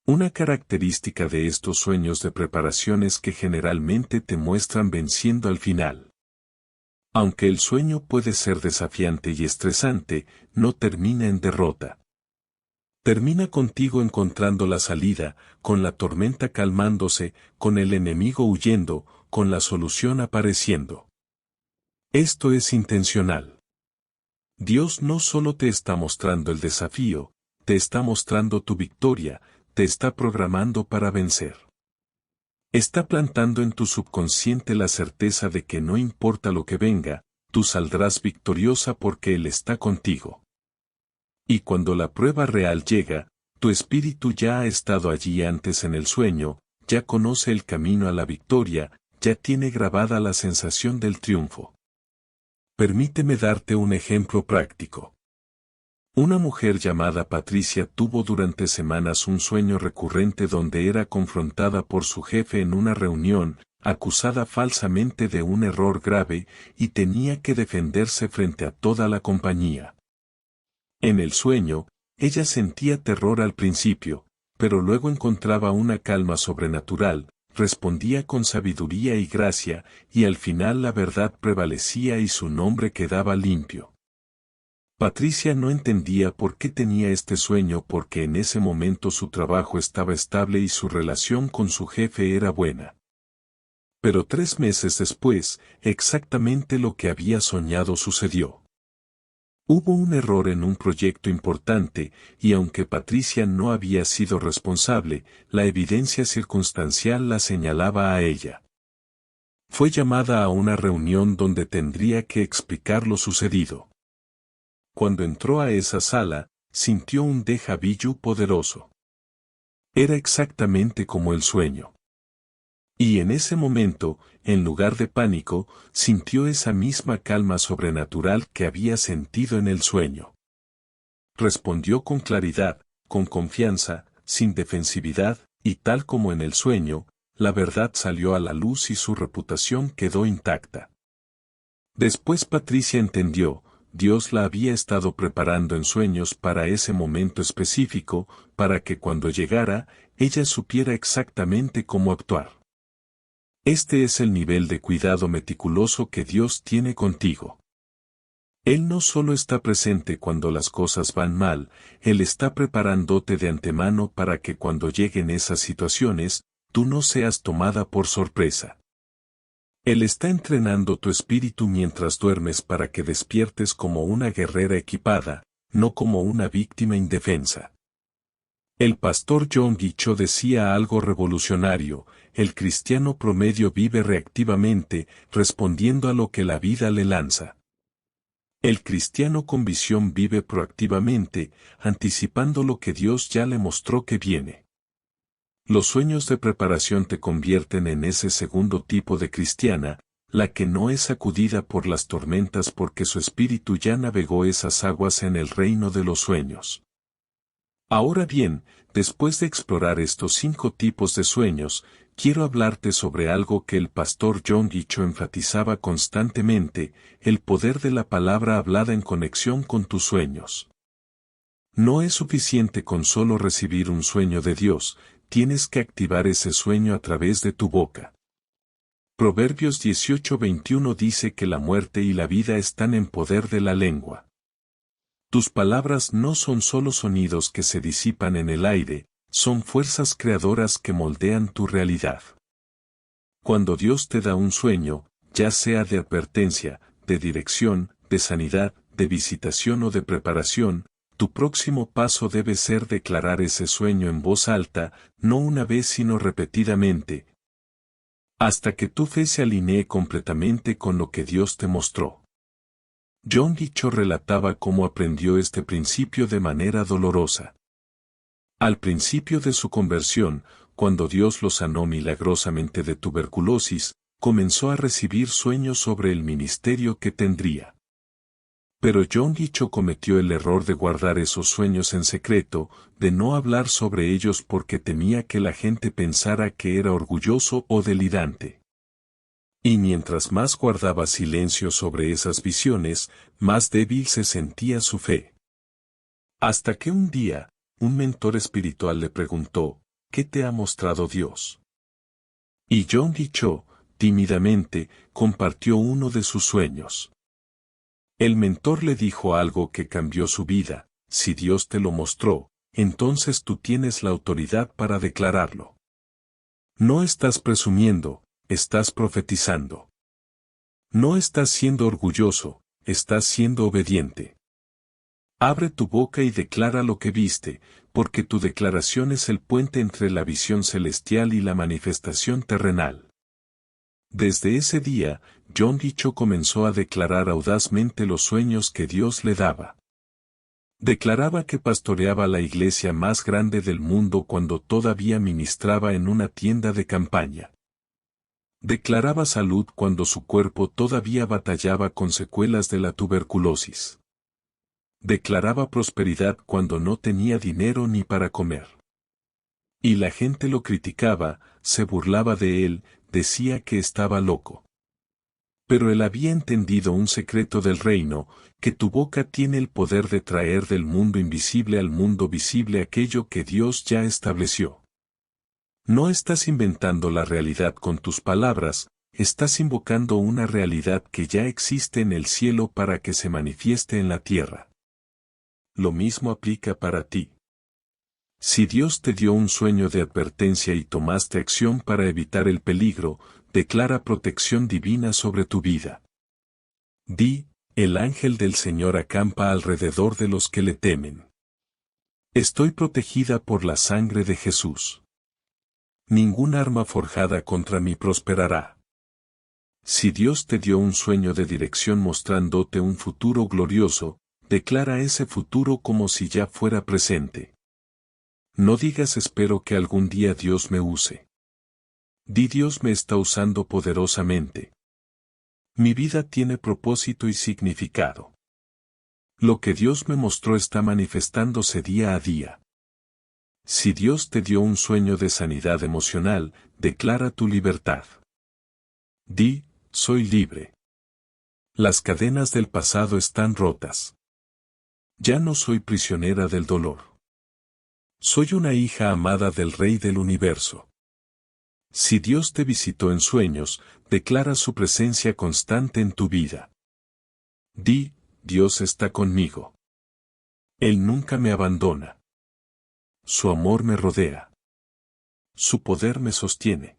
Una característica de estos sueños de preparación es que generalmente te muestran venciendo al final. Aunque el sueño puede ser desafiante y estresante, no termina en derrota. Termina contigo encontrando la salida, con la tormenta calmándose, con el enemigo huyendo, con la solución apareciendo. Esto es intencional. Dios no solo te está mostrando el desafío, te está mostrando tu victoria, te está programando para vencer. Está plantando en tu subconsciente la certeza de que no importa lo que venga, tú saldrás victoriosa porque Él está contigo. Y cuando la prueba real llega, tu espíritu ya ha estado allí antes en el sueño, ya conoce el camino a la victoria, ya tiene grabada la sensación del triunfo. Permíteme darte un ejemplo práctico. Una mujer llamada Patricia tuvo durante semanas un sueño recurrente donde era confrontada por su jefe en una reunión, acusada falsamente de un error grave, y tenía que defenderse frente a toda la compañía. En el sueño, ella sentía terror al principio, pero luego encontraba una calma sobrenatural, respondía con sabiduría y gracia, y al final la verdad prevalecía y su nombre quedaba limpio. Patricia no entendía por qué tenía este sueño porque en ese momento su trabajo estaba estable y su relación con su jefe era buena. Pero 3 meses después, exactamente lo que había soñado sucedió. Hubo un error en un proyecto importante, y aunque Patricia no había sido responsable, la evidencia circunstancial la señalaba a ella. Fue llamada a una reunión donde tendría que explicar lo sucedido. Cuando entró a esa sala, sintió un déjà vu poderoso. Era exactamente como el sueño. Y en ese momento, en lugar de pánico, sintió esa misma calma sobrenatural que había sentido en el sueño. Respondió con claridad, con confianza, sin defensividad, y tal como en el sueño, la verdad salió a la luz y su reputación quedó intacta. Después Patricia entendió, Dios la había estado preparando en sueños para ese momento específico, para que cuando llegara, ella supiera exactamente cómo actuar. Este es el nivel de cuidado meticuloso que Dios tiene contigo. Él no solo está presente cuando las cosas van mal, Él está preparándote de antemano para que cuando lleguen esas situaciones, tú no seas tomada por sorpresa. Él está entrenando tu espíritu mientras duermes para que despiertes como una guerrera equipada, no como una víctima indefensa. El pastor John Guicho decía algo revolucionario: el cristiano promedio vive reactivamente, respondiendo a lo que la vida le lanza. El cristiano con visión vive proactivamente, anticipando lo que Dios ya le mostró que viene. Los sueños de preparación te convierten en ese segundo tipo de cristiana, la que no es sacudida por las tormentas porque su espíritu ya navegó esas aguas en el reino de los sueños. Ahora bien, después de explorar estos 5 tipos de sueños, quiero hablarte sobre algo que el pastor John Guicho enfatizaba constantemente: el poder de la palabra hablada en conexión con tus sueños. No es suficiente con solo recibir un sueño de Dios, tienes que activar ese sueño a través de tu boca. Proverbios 18:21 dice que la muerte y la vida están en poder de la lengua. Tus palabras no son solo sonidos que se disipan en el aire, son fuerzas creadoras que moldean tu realidad. Cuando Dios te da un sueño, ya sea de advertencia, de dirección, de sanidad, de visitación o de preparación, tu próximo paso debe ser declarar ese sueño en voz alta, no una vez sino repetidamente, hasta que tu fe se alinee completamente con lo que Dios te mostró. John Guicho relataba cómo aprendió este principio de manera dolorosa. Al principio de su conversión, cuando Dios lo sanó milagrosamente de tuberculosis, comenzó a recibir sueños sobre el ministerio que tendría. Pero John Guicho cometió el error de guardar esos sueños en secreto, de no hablar sobre ellos porque temía que la gente pensara que era orgulloso o delirante. Y mientras más guardaba silencio sobre esas visiones, más débil se sentía su fe. Hasta que un día, un mentor espiritual le preguntó: ¿qué te ha mostrado Dios? Y John Guicho, tímidamente, compartió uno de sus sueños. El mentor le dijo algo que cambió su vida: si Dios te lo mostró, entonces tú tienes la autoridad para declararlo. No estás presumiendo, estás profetizando. No estás siendo orgulloso, estás siendo obediente. Abre tu boca y declara lo que viste, porque tu declaración es el puente entre la visión celestial y la manifestación terrenal. Desde ese día, John Guicho comenzó a declarar audazmente los sueños que Dios le daba. Declaraba que pastoreaba la iglesia más grande del mundo cuando todavía ministraba en una tienda de campaña. Declaraba salud cuando su cuerpo todavía batallaba con secuelas de la tuberculosis. Declaraba prosperidad cuando no tenía dinero ni para comer. Y la gente lo criticaba, se burlaba de él, decía que estaba loco. Pero él había entendido un secreto del reino, que tu boca tiene el poder de traer del mundo invisible al mundo visible aquello que Dios ya estableció. No estás inventando la realidad con tus palabras, estás invocando una realidad que ya existe en el cielo para que se manifieste en la tierra. Lo mismo aplica para ti. Si Dios te dio un sueño de advertencia y tomaste acción para evitar el peligro, declara protección divina sobre tu vida. Di, el ángel del Señor acampa alrededor de los que le temen. Estoy protegida por la sangre de Jesús. Ningún arma forjada contra mí prosperará. Si Dios te dio un sueño de dirección mostrándote un futuro glorioso, declara ese futuro como si ya fuera presente. No digas espero que algún día Dios me use. Di Dios me está usando poderosamente. Mi vida tiene propósito y significado. Lo que Dios me mostró está manifestándose día a día. Si Dios te dio un sueño de sanidad emocional, declara tu libertad. Di, soy libre. Las cadenas del pasado están rotas. Ya no soy prisionera del dolor. Soy una hija amada del Rey del Universo. Si Dios te visitó en sueños, declara su presencia constante en tu vida. Di, Dios está conmigo. Él nunca me abandona. Su amor me rodea. Su poder me sostiene.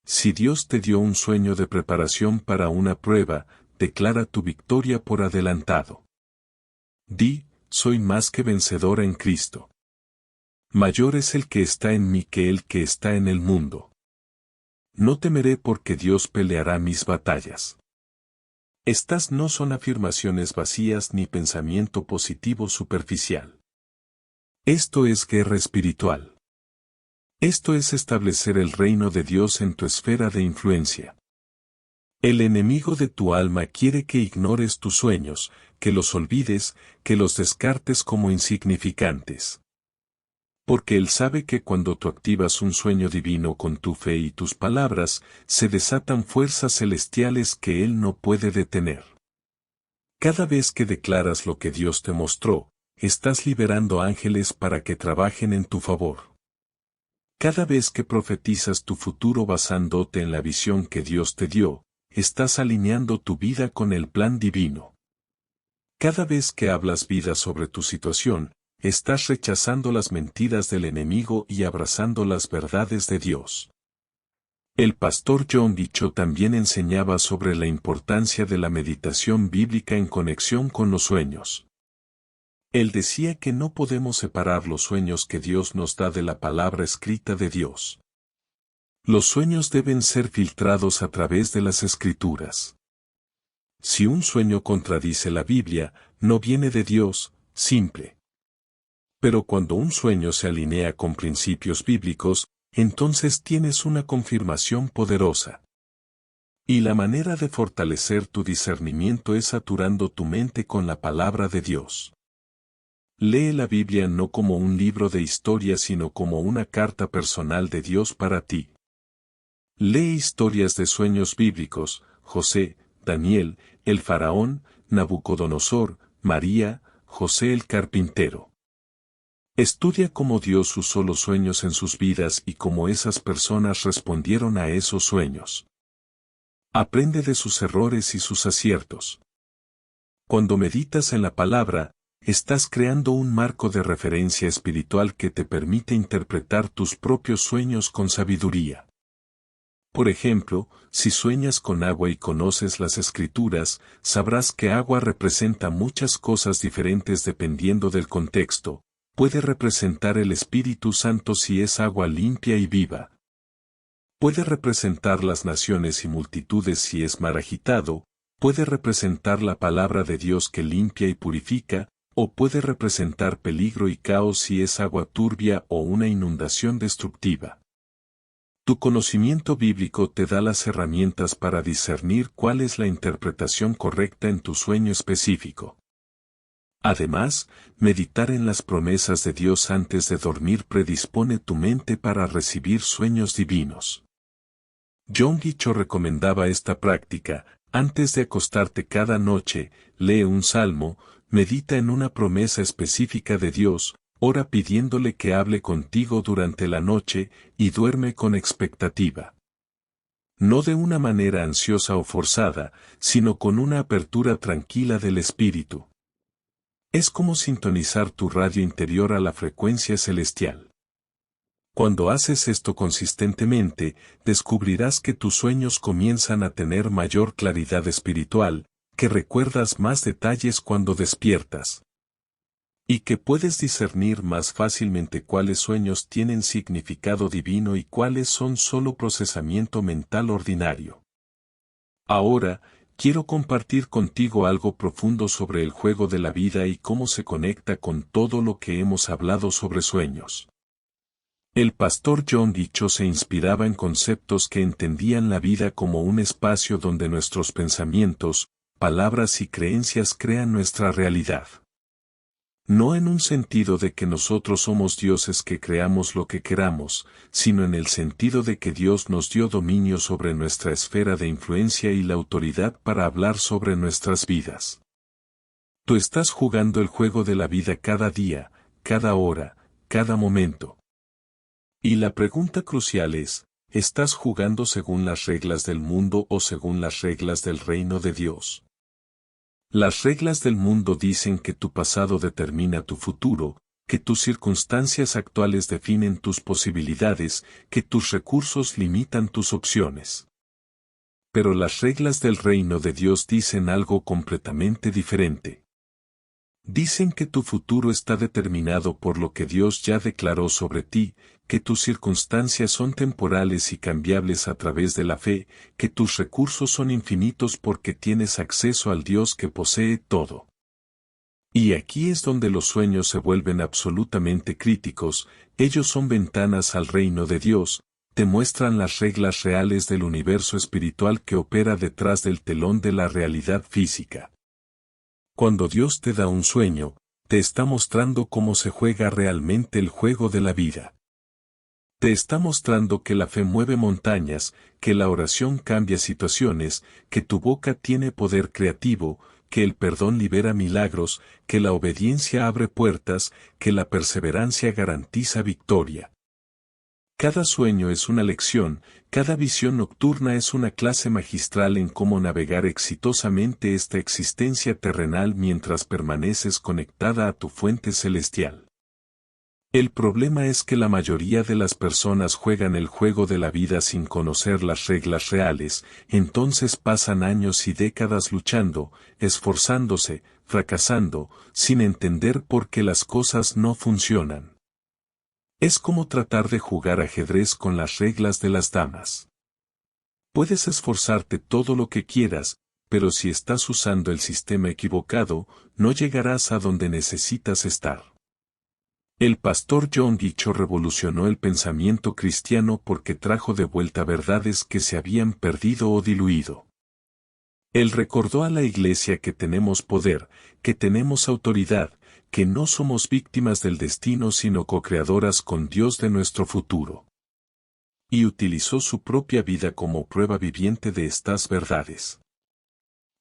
Si Dios te dio un sueño de preparación para una prueba, declara tu victoria por adelantado. Di, soy más que vencedora en Cristo. Mayor es el que está en mí que el que está en el mundo. No temeré porque Dios peleará mis batallas. Estas no son afirmaciones vacías ni pensamiento positivo superficial. Esto es guerra espiritual. Esto es establecer el reino de Dios en tu esfera de influencia. El enemigo de tu alma quiere que ignores tus sueños, que los olvides, que los descartes como insignificantes. Porque él sabe que cuando tú activas un sueño divino con tu fe y tus palabras, se desatan fuerzas celestiales que él no puede detener. Cada vez que declaras lo que Dios te mostró, estás liberando ángeles para que trabajen en tu favor. Cada vez que profetizas tu futuro basándote en la visión que Dios te dio, estás alineando tu vida con el plan divino. Cada vez que hablas vida sobre tu situación, estás rechazando las mentiras del enemigo y abrazando las verdades de Dios. El pastor John Dicho también enseñaba sobre la importancia de la meditación bíblica en conexión con los sueños. Él decía que no podemos separar los sueños que Dios nos da de la palabra escrita de Dios. Los sueños deben ser filtrados a través de las Escrituras. Si un sueño contradice la Biblia, no viene de Dios, simple. Pero cuando un sueño se alinea con principios bíblicos, entonces tienes una confirmación poderosa. Y la manera de fortalecer tu discernimiento es saturando tu mente con la palabra de Dios. Lee la Biblia no como un libro de historia sino como una carta personal de Dios para ti. Lee historias de sueños bíblicos, José, Daniel, el faraón, Nabucodonosor, María, José el carpintero. Estudia cómo Dios usó los sueños en sus vidas y cómo esas personas respondieron a esos sueños. Aprende de sus errores y sus aciertos. Cuando meditas en la palabra, estás creando un marco de referencia espiritual que te permite interpretar tus propios sueños con sabiduría. Por ejemplo, si sueñas con agua y conoces las Escrituras, sabrás que agua representa muchas cosas diferentes dependiendo del contexto. Puede representar el Espíritu Santo si es agua limpia y viva. Puede representar las naciones y multitudes si es mar agitado, puede representar la palabra de Dios que limpia y purifica, o puede representar peligro y caos si es agua turbia o una inundación destructiva. Tu conocimiento bíblico te da las herramientas para discernir cuál es la interpretación correcta en tu sueño específico. Además, meditar en las promesas de Dios antes de dormir predispone tu mente para recibir sueños divinos. John Guicho recomendaba esta práctica: antes de acostarte cada noche, lee un salmo, medita en una promesa específica de Dios, ora pidiéndole que hable contigo durante la noche, y duerme con expectativa. No de una manera ansiosa o forzada, sino con una apertura tranquila del espíritu. Es como sintonizar tu radio interior a la frecuencia celestial. Cuando haces esto consistentemente, descubrirás que tus sueños comienzan a tener mayor claridad espiritual, que recuerdas más detalles cuando despiertas, y que puedes discernir más fácilmente cuáles sueños tienen significado divino y cuáles son solo procesamiento mental ordinario. Ahora, quiero compartir contigo algo profundo sobre el juego de la vida y cómo se conecta con todo lo que hemos hablado sobre sueños. El pastor John Guicho se inspiraba en conceptos que entendían la vida como un espacio donde nuestros pensamientos, palabras y creencias crean nuestra realidad. No en un sentido de que nosotros somos dioses que creamos lo que queramos, sino en el sentido de que Dios nos dio dominio sobre nuestra esfera de influencia y la autoridad para hablar sobre nuestras vidas. Tú estás jugando el juego de la vida cada día, cada hora, cada momento. Y la pregunta crucial es, ¿estás jugando según las reglas del mundo o según las reglas del reino de Dios? Las reglas del mundo dicen que tu pasado determina tu futuro, que tus circunstancias actuales definen tus posibilidades, que tus recursos limitan tus opciones. Pero las reglas del reino de Dios dicen algo completamente diferente. Dicen que tu futuro está determinado por lo que Dios ya declaró sobre ti, que tus circunstancias son temporales y cambiables a través de la fe, que tus recursos son infinitos porque tienes acceso al Dios que posee todo. Y aquí es donde los sueños se vuelven absolutamente críticos. Ellos son ventanas al reino de Dios, te muestran las reglas reales del universo espiritual que opera detrás del telón de la realidad física. Cuando Dios te da un sueño, te está mostrando cómo se juega realmente el juego de la vida. Te está mostrando que la fe mueve montañas, que la oración cambia situaciones, que tu boca tiene poder creativo, que el perdón libera milagros, que la obediencia abre puertas, que la perseverancia garantiza victoria. Cada sueño es una lección, cada visión nocturna es una clase magistral en cómo navegar exitosamente esta existencia terrenal mientras permaneces conectada a tu fuente celestial. El problema es que la mayoría de las personas juegan el juego de la vida sin conocer las reglas reales, entonces pasan años y décadas luchando, esforzándose, fracasando, sin entender por qué las cosas no funcionan. Es como tratar de jugar ajedrez con las reglas de las damas. Puedes esforzarte todo lo que quieras, pero si estás usando el sistema equivocado, no llegarás a donde necesitas estar. El pastor John Guicho revolucionó el pensamiento cristiano porque trajo de vuelta verdades que se habían perdido o diluido. Él recordó a la iglesia que tenemos poder, que tenemos autoridad, que no somos víctimas del destino sino co-creadoras con Dios de nuestro futuro. Y utilizó su propia vida como prueba viviente de estas verdades.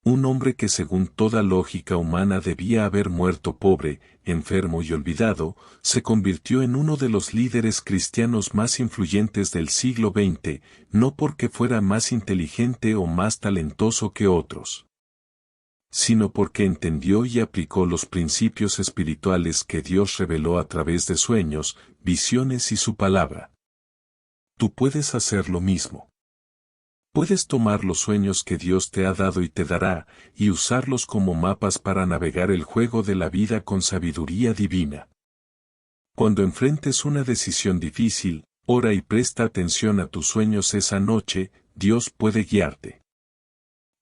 Un hombre que según toda lógica humana debía haber muerto pobre, enfermo y olvidado, se convirtió en uno de los líderes cristianos más influyentes del siglo XX, no porque fuera más inteligente o más talentoso que otros, sino porque entendió y aplicó los principios espirituales que Dios reveló a través de sueños, visiones y su palabra. Tú puedes hacer lo mismo. Puedes tomar los sueños que Dios te ha dado y te dará, y usarlos como mapas para navegar el juego de la vida con sabiduría divina. Cuando enfrentes una decisión difícil, ora y presta atención a tus sueños esa noche, Dios puede guiarte.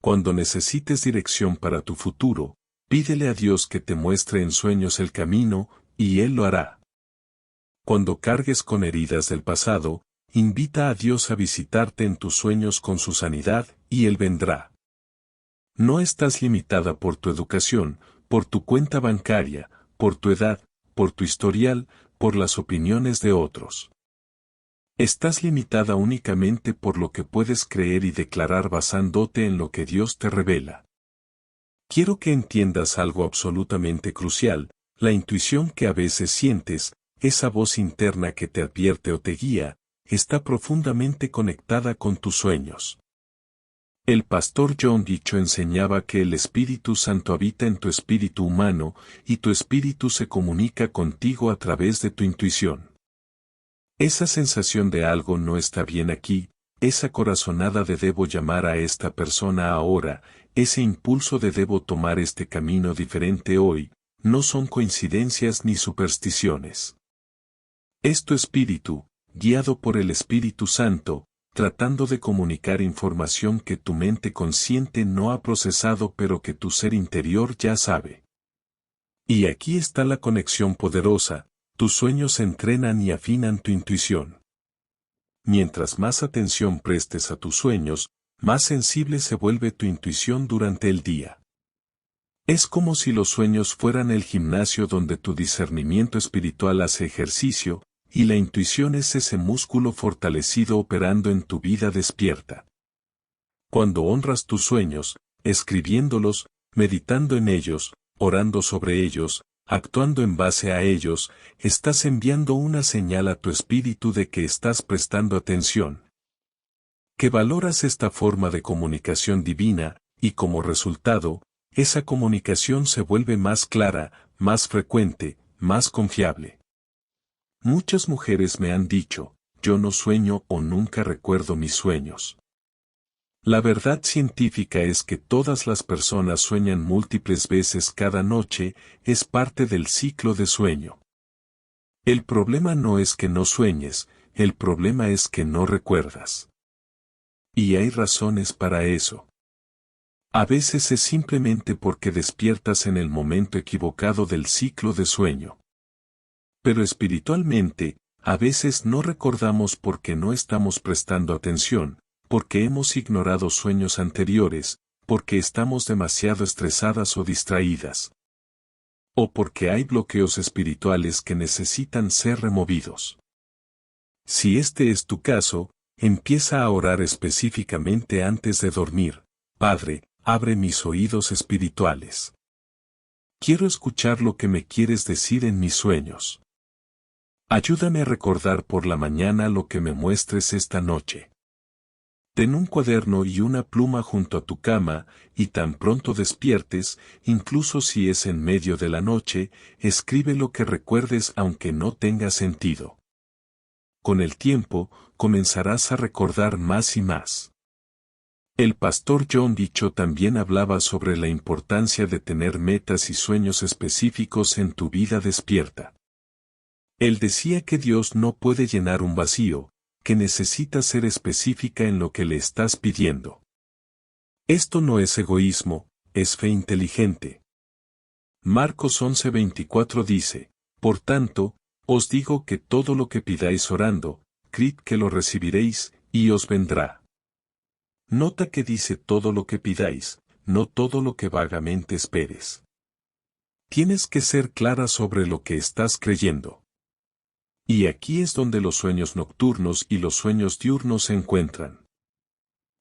Cuando necesites dirección para tu futuro, pídele a Dios que te muestre en sueños el camino, y Él lo hará. Cuando cargues con heridas del pasado, invita a Dios a visitarte en tus sueños con su sanidad, y Él vendrá. No estás limitada por tu educación, por tu cuenta bancaria, por tu edad, por tu historial, por las opiniones de otros. Estás limitada únicamente por lo que puedes creer y declarar basándote en lo que Dios te revela. Quiero que entiendas algo absolutamente crucial: la intuición que a veces sientes, esa voz interna que te advierte o te guía, está profundamente conectada con tus sueños. El pastor John Dicho enseñaba que el Espíritu Santo habita en tu espíritu humano, y tu espíritu se comunica contigo a través de tu intuición. Esa sensación de algo no está bien aquí, esa corazonada de debo llamar a esta persona ahora, ese impulso de debo tomar este camino diferente hoy, no son coincidencias ni supersticiones. Es tu espíritu, guiado por el Espíritu Santo, tratando de comunicar información que tu mente consciente no ha procesado pero que tu ser interior ya sabe. Y aquí está la conexión poderosa: tus sueños entrenan y afinan tu intuición. Mientras más atención prestes a tus sueños, más sensible se vuelve tu intuición durante el día. Es como si los sueños fueran el gimnasio donde tu discernimiento espiritual hace ejercicio, y la intuición es ese músculo fortalecido operando en tu vida despierta. Cuando honras tus sueños, escribiéndolos, meditando en ellos, orando sobre ellos, actuando en base a ellos, estás enviando una señal a tu espíritu de que estás prestando atención, que valoras esta forma de comunicación divina, y como resultado, esa comunicación se vuelve más clara, más frecuente, más confiable. Muchas mujeres me han dicho: yo no sueño o nunca recuerdo mis sueños. La verdad científica es que todas las personas sueñan múltiples veces cada noche, es parte del ciclo de sueño. El problema no es que no sueñes, el problema es que no recuerdas. Y hay razones para eso. A veces es simplemente porque despiertas en el momento equivocado del ciclo de sueño. Pero espiritualmente, a veces no recordamos porque no estamos prestando atención, porque hemos ignorado sueños anteriores, porque estamos demasiado estresadas o distraídas. O porque hay bloqueos espirituales que necesitan ser removidos. Si este es tu caso, empieza a orar específicamente antes de dormir: Padre, abre mis oídos espirituales. Quiero escuchar lo que me quieres decir en mis sueños. Ayúdame a recordar por la mañana lo que me muestres esta noche. Ten un cuaderno y una pluma junto a tu cama, y tan pronto despiertes, incluso si es en medio de la noche, escribe lo que recuerdes aunque no tenga sentido. Con el tiempo, comenzarás a recordar más y más. El pastor John Dicho también hablaba sobre la importancia de tener metas y sueños específicos en tu vida despierta. Él decía que Dios no puede llenar un vacío, que necesita ser específica en lo que le estás pidiendo. Esto no es egoísmo, es fe inteligente. Marcos 11:24 dice: Por tanto, os digo que todo lo que pidáis orando, creed que lo recibiréis, y os vendrá. Nota que dice todo lo que pidáis, no todo lo que vagamente esperes. Tienes que ser clara sobre lo que estás creyendo. Y aquí es donde los sueños nocturnos y los sueños diurnos se encuentran.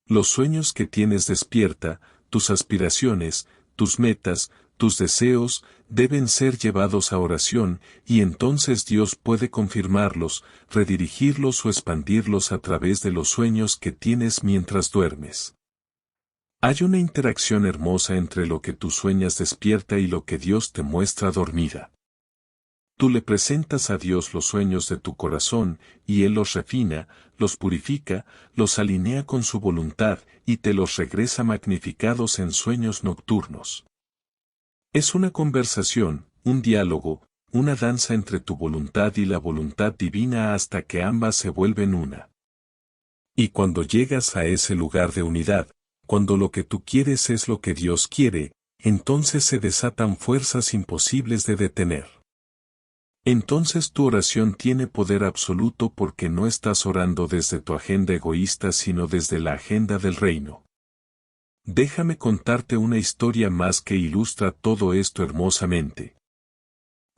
Los sueños que tienes despierta, tus aspiraciones, tus metas, tus deseos, deben ser llevados a oración, y entonces Dios puede confirmarlos, redirigirlos o expandirlos a través de los sueños que tienes mientras duermes. Hay una interacción hermosa entre lo que tú sueñas despierta y lo que Dios te muestra dormida. Tú le presentas a Dios los sueños de tu corazón, y Él los refina, los purifica, los alinea con su voluntad, y te los regresa magnificados en sueños nocturnos. Es una conversación, un diálogo, una danza entre tu voluntad y la voluntad divina hasta que ambas se vuelven una. Y cuando llegas a ese lugar de unidad, cuando lo que tú quieres es lo que Dios quiere, entonces se desatan fuerzas imposibles de detener. Entonces tu oración tiene poder absoluto porque no estás orando desde tu agenda egoísta sino desde la agenda del reino. Déjame contarte una historia más que ilustra todo esto hermosamente.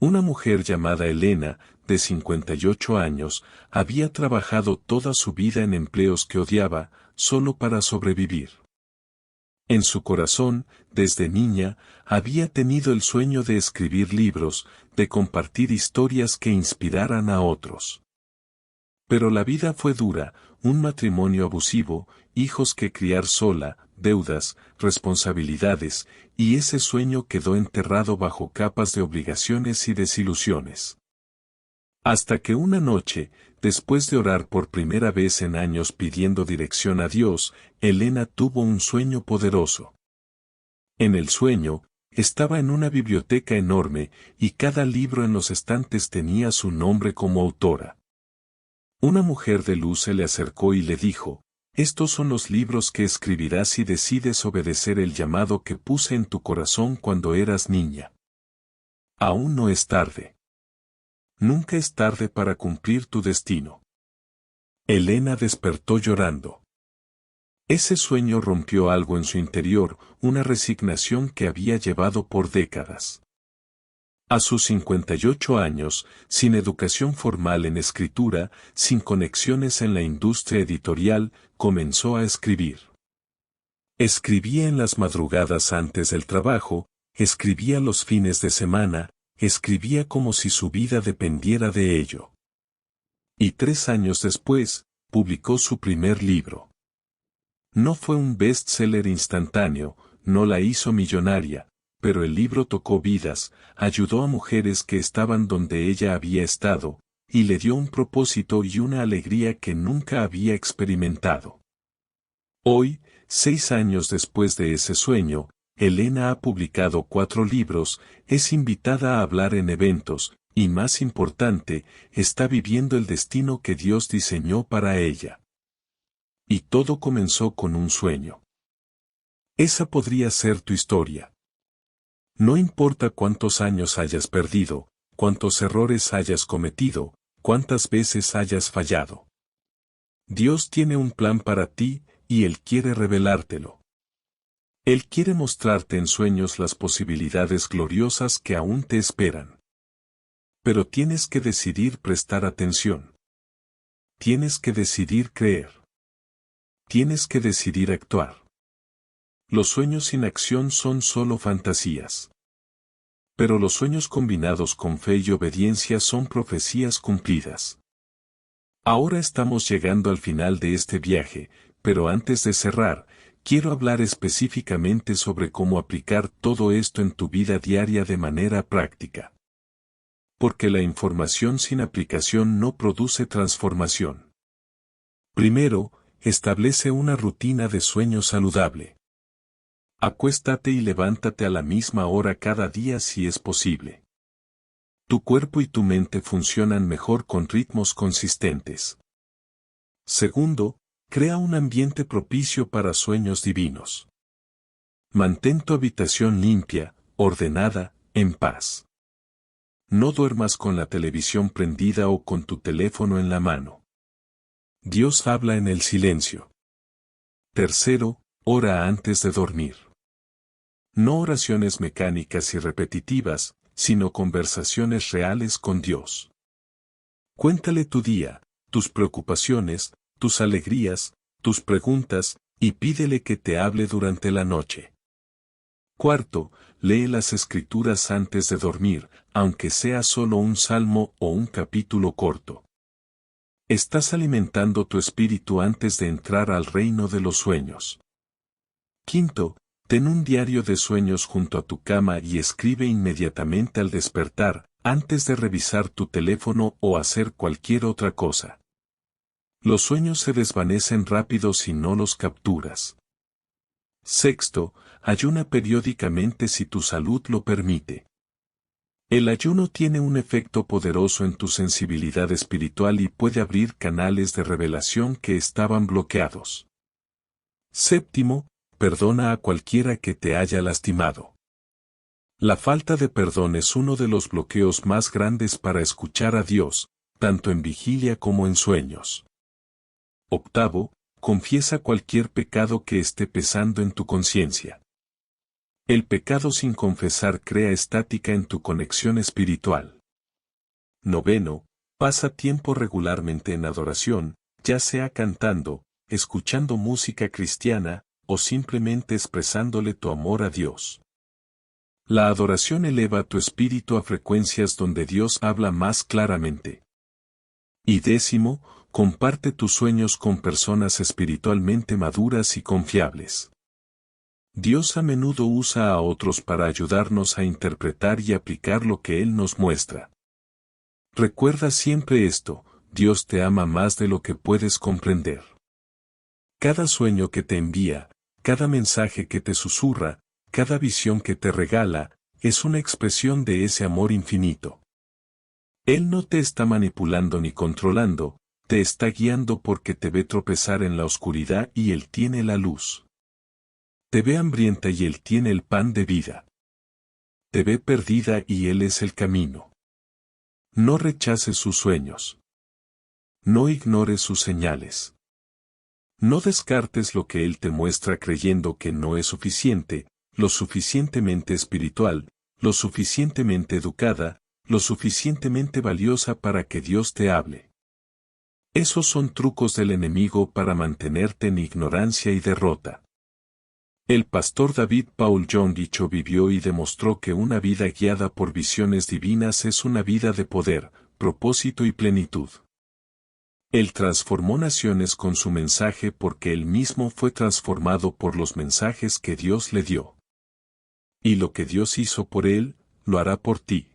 Una mujer llamada Elena de 58 años, había trabajado toda su vida en empleos que odiaba, solo para sobrevivir. En su corazón, desde niña, había tenido el sueño de escribir libros, de compartir historias que inspiraran a otros. Pero la vida fue dura, un matrimonio abusivo, hijos que criar sola, deudas, responsabilidades, y ese sueño quedó enterrado bajo capas de obligaciones y desilusiones. Hasta que una noche, después de orar por primera vez en años pidiendo dirección a Dios, Elena tuvo un sueño poderoso. En el sueño, estaba en una biblioteca enorme, y cada libro en los estantes tenía su nombre como autora. Una mujer de luz se le acercó y le dijo: «Estos son los libros que escribirás si decides obedecer el llamado que puse en tu corazón cuando eras niña. Aún no es tarde. Nunca es tarde para cumplir tu destino». Elena despertó llorando. Ese sueño rompió algo en su interior, una resignación que había llevado por décadas. A sus 58 años, sin educación formal en escritura, sin conexiones en la industria editorial, comenzó a escribir. Escribía en las madrugadas antes del trabajo, escribía los fines de semana, escribía como si su vida dependiera de ello. Y 3 años después, publicó su primer libro. No fue un bestseller instantáneo, no la hizo millonaria, pero el libro tocó vidas, ayudó a mujeres que estaban donde ella había estado, y le dio un propósito y una alegría que nunca había experimentado. Hoy, 6 años después de ese sueño, Elena ha publicado 4 libros, es invitada a hablar en eventos, y más importante, está viviendo el destino que Dios diseñó para ella. Y todo comenzó con un sueño. Esa podría ser tu historia. No importa cuántos años hayas perdido, cuántos errores hayas cometido, cuántas veces hayas fallado. Dios tiene un plan para ti, y Él quiere revelártelo. Él quiere mostrarte en sueños las posibilidades gloriosas que aún te esperan. Pero tienes que decidir prestar atención. Tienes que decidir creer. Tienes que decidir actuar. Los sueños sin acción son solo fantasías. Pero los sueños combinados con fe y obediencia son profecías cumplidas. Ahora estamos llegando al final de este viaje, pero antes de cerrar, quiero hablar específicamente sobre cómo aplicar todo esto en tu vida diaria de manera práctica. Porque la información sin aplicación no produce transformación. Primero, establece una rutina de sueño saludable. Acuéstate y levántate a la misma hora cada día si es posible. Tu cuerpo y tu mente funcionan mejor con ritmos consistentes. Segundo, crea un ambiente propicio para sueños divinos. Mantén tu habitación limpia, ordenada, en paz. No duermas con la televisión prendida o con tu teléfono en la mano. Dios habla en el silencio. Tercero, ora antes de dormir. No oraciones mecánicas y repetitivas, sino conversaciones reales con Dios. Cuéntale tu día, tus preocupaciones, tus alegrías, tus preguntas, y pídele que te hable durante la noche. Cuarto, lee las Escrituras antes de dormir, aunque sea solo un salmo o un capítulo corto. Estás alimentando tu espíritu antes de entrar al reino de los sueños. Quinto, ten un diario de sueños junto a tu cama y escribe inmediatamente al despertar, antes de revisar tu teléfono o hacer cualquier otra cosa. Los sueños se desvanecen rápido si no los capturas. Sexto, ayuna periódicamente si tu salud lo permite. El ayuno tiene un efecto poderoso en tu sensibilidad espiritual y puede abrir canales de revelación que estaban bloqueados. Séptimo, perdona a cualquiera que te haya lastimado. La falta de perdón es uno de los bloqueos más grandes para escuchar a Dios, tanto en vigilia como en sueños. Octavo, confiesa cualquier pecado que esté pesando en tu conciencia. El pecado sin confesar crea estática en tu conexión espiritual. Noveno, Pasa tiempo regularmente en adoración, ya sea cantando, escuchando música cristiana, o simplemente expresándole tu amor a Dios. La adoración eleva tu espíritu a frecuencias donde Dios habla más claramente. Y 10, comparte tus sueños con personas espiritualmente maduras y confiables. Dios a menudo usa a otros para ayudarnos a interpretar y aplicar lo que Él nos muestra. Recuerda siempre esto: Dios te ama más de lo que puedes comprender. Cada sueño que te envía, cada mensaje que te susurra, cada visión que te regala, es una expresión de ese amor infinito. Él no te está manipulando ni controlando, te está guiando porque te ve tropezar en la oscuridad y Él tiene la luz. Te ve hambrienta y Él tiene el pan de vida. Te ve perdida y Él es el camino. No rechaces sus sueños. No ignores sus señales. No descartes lo que Él te muestra creyendo que no es suficiente, lo suficientemente espiritual, lo suficientemente educada, lo suficientemente valiosa para que Dios te hable. Esos son trucos del enemigo para mantenerte en ignorancia y derrota. El pastor David Paul John Dicho vivió y demostró que una vida guiada por visiones divinas es una vida de poder, propósito y plenitud. Él transformó naciones con su mensaje porque él mismo fue transformado por los mensajes que Dios le dio. Y lo que Dios hizo por él, lo hará por ti.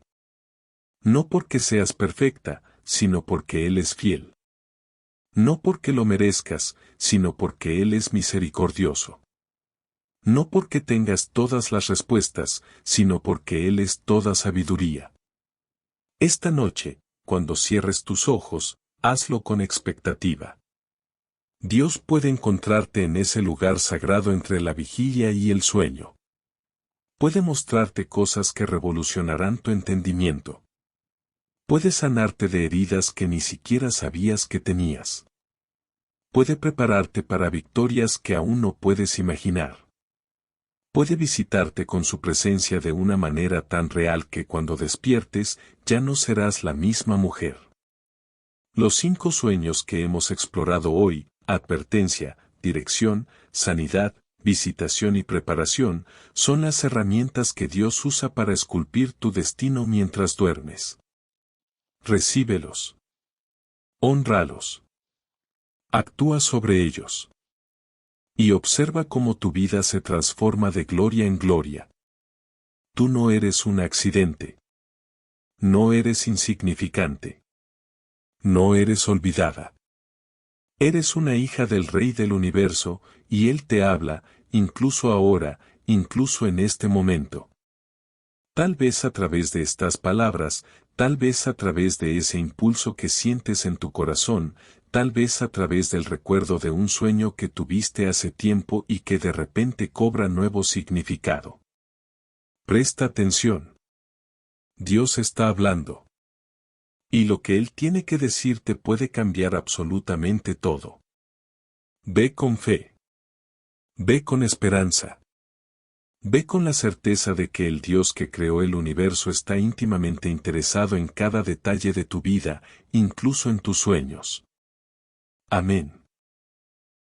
No porque seas perfecta, sino porque Él es fiel. No porque lo merezcas, sino porque Él es misericordioso. No porque tengas todas las respuestas, sino porque Él es toda sabiduría. Esta noche, cuando cierres tus ojos, hazlo con expectativa. Dios puede encontrarte en ese lugar sagrado entre la vigilia y el sueño. Puede mostrarte cosas que revolucionarán tu entendimiento. Puede sanarte de heridas que ni siquiera sabías que tenías. Puede prepararte para victorias que aún no puedes imaginar. Puede visitarte con su presencia de una manera tan real que cuando despiertes ya no serás la misma mujer. Los 5 sueños que hemos explorado hoy: advertencia, dirección, sanidad, visitación y preparación, son las herramientas que Dios usa para esculpir tu destino mientras duermes. Recíbelos. Hónralos. Actúa sobre ellos. Y observa cómo tu vida se transforma de gloria en gloria. Tú no eres un accidente. No eres insignificante. No eres olvidada. Eres una hija del Rey del Universo, y Él te habla, incluso ahora, incluso en este momento. Tal vez a través de estas palabras, tal vez a través de ese impulso que sientes en tu corazón, tal vez a través del recuerdo de un sueño que tuviste hace tiempo y que de repente cobra nuevo significado. Presta atención. Dios está hablando. Y lo que Él tiene que decirte puede cambiar absolutamente todo. Ve con fe. Ve con esperanza. Ve con la certeza de que el Dios que creó el universo está íntimamente interesado en cada detalle de tu vida, incluso en tus sueños. Amén.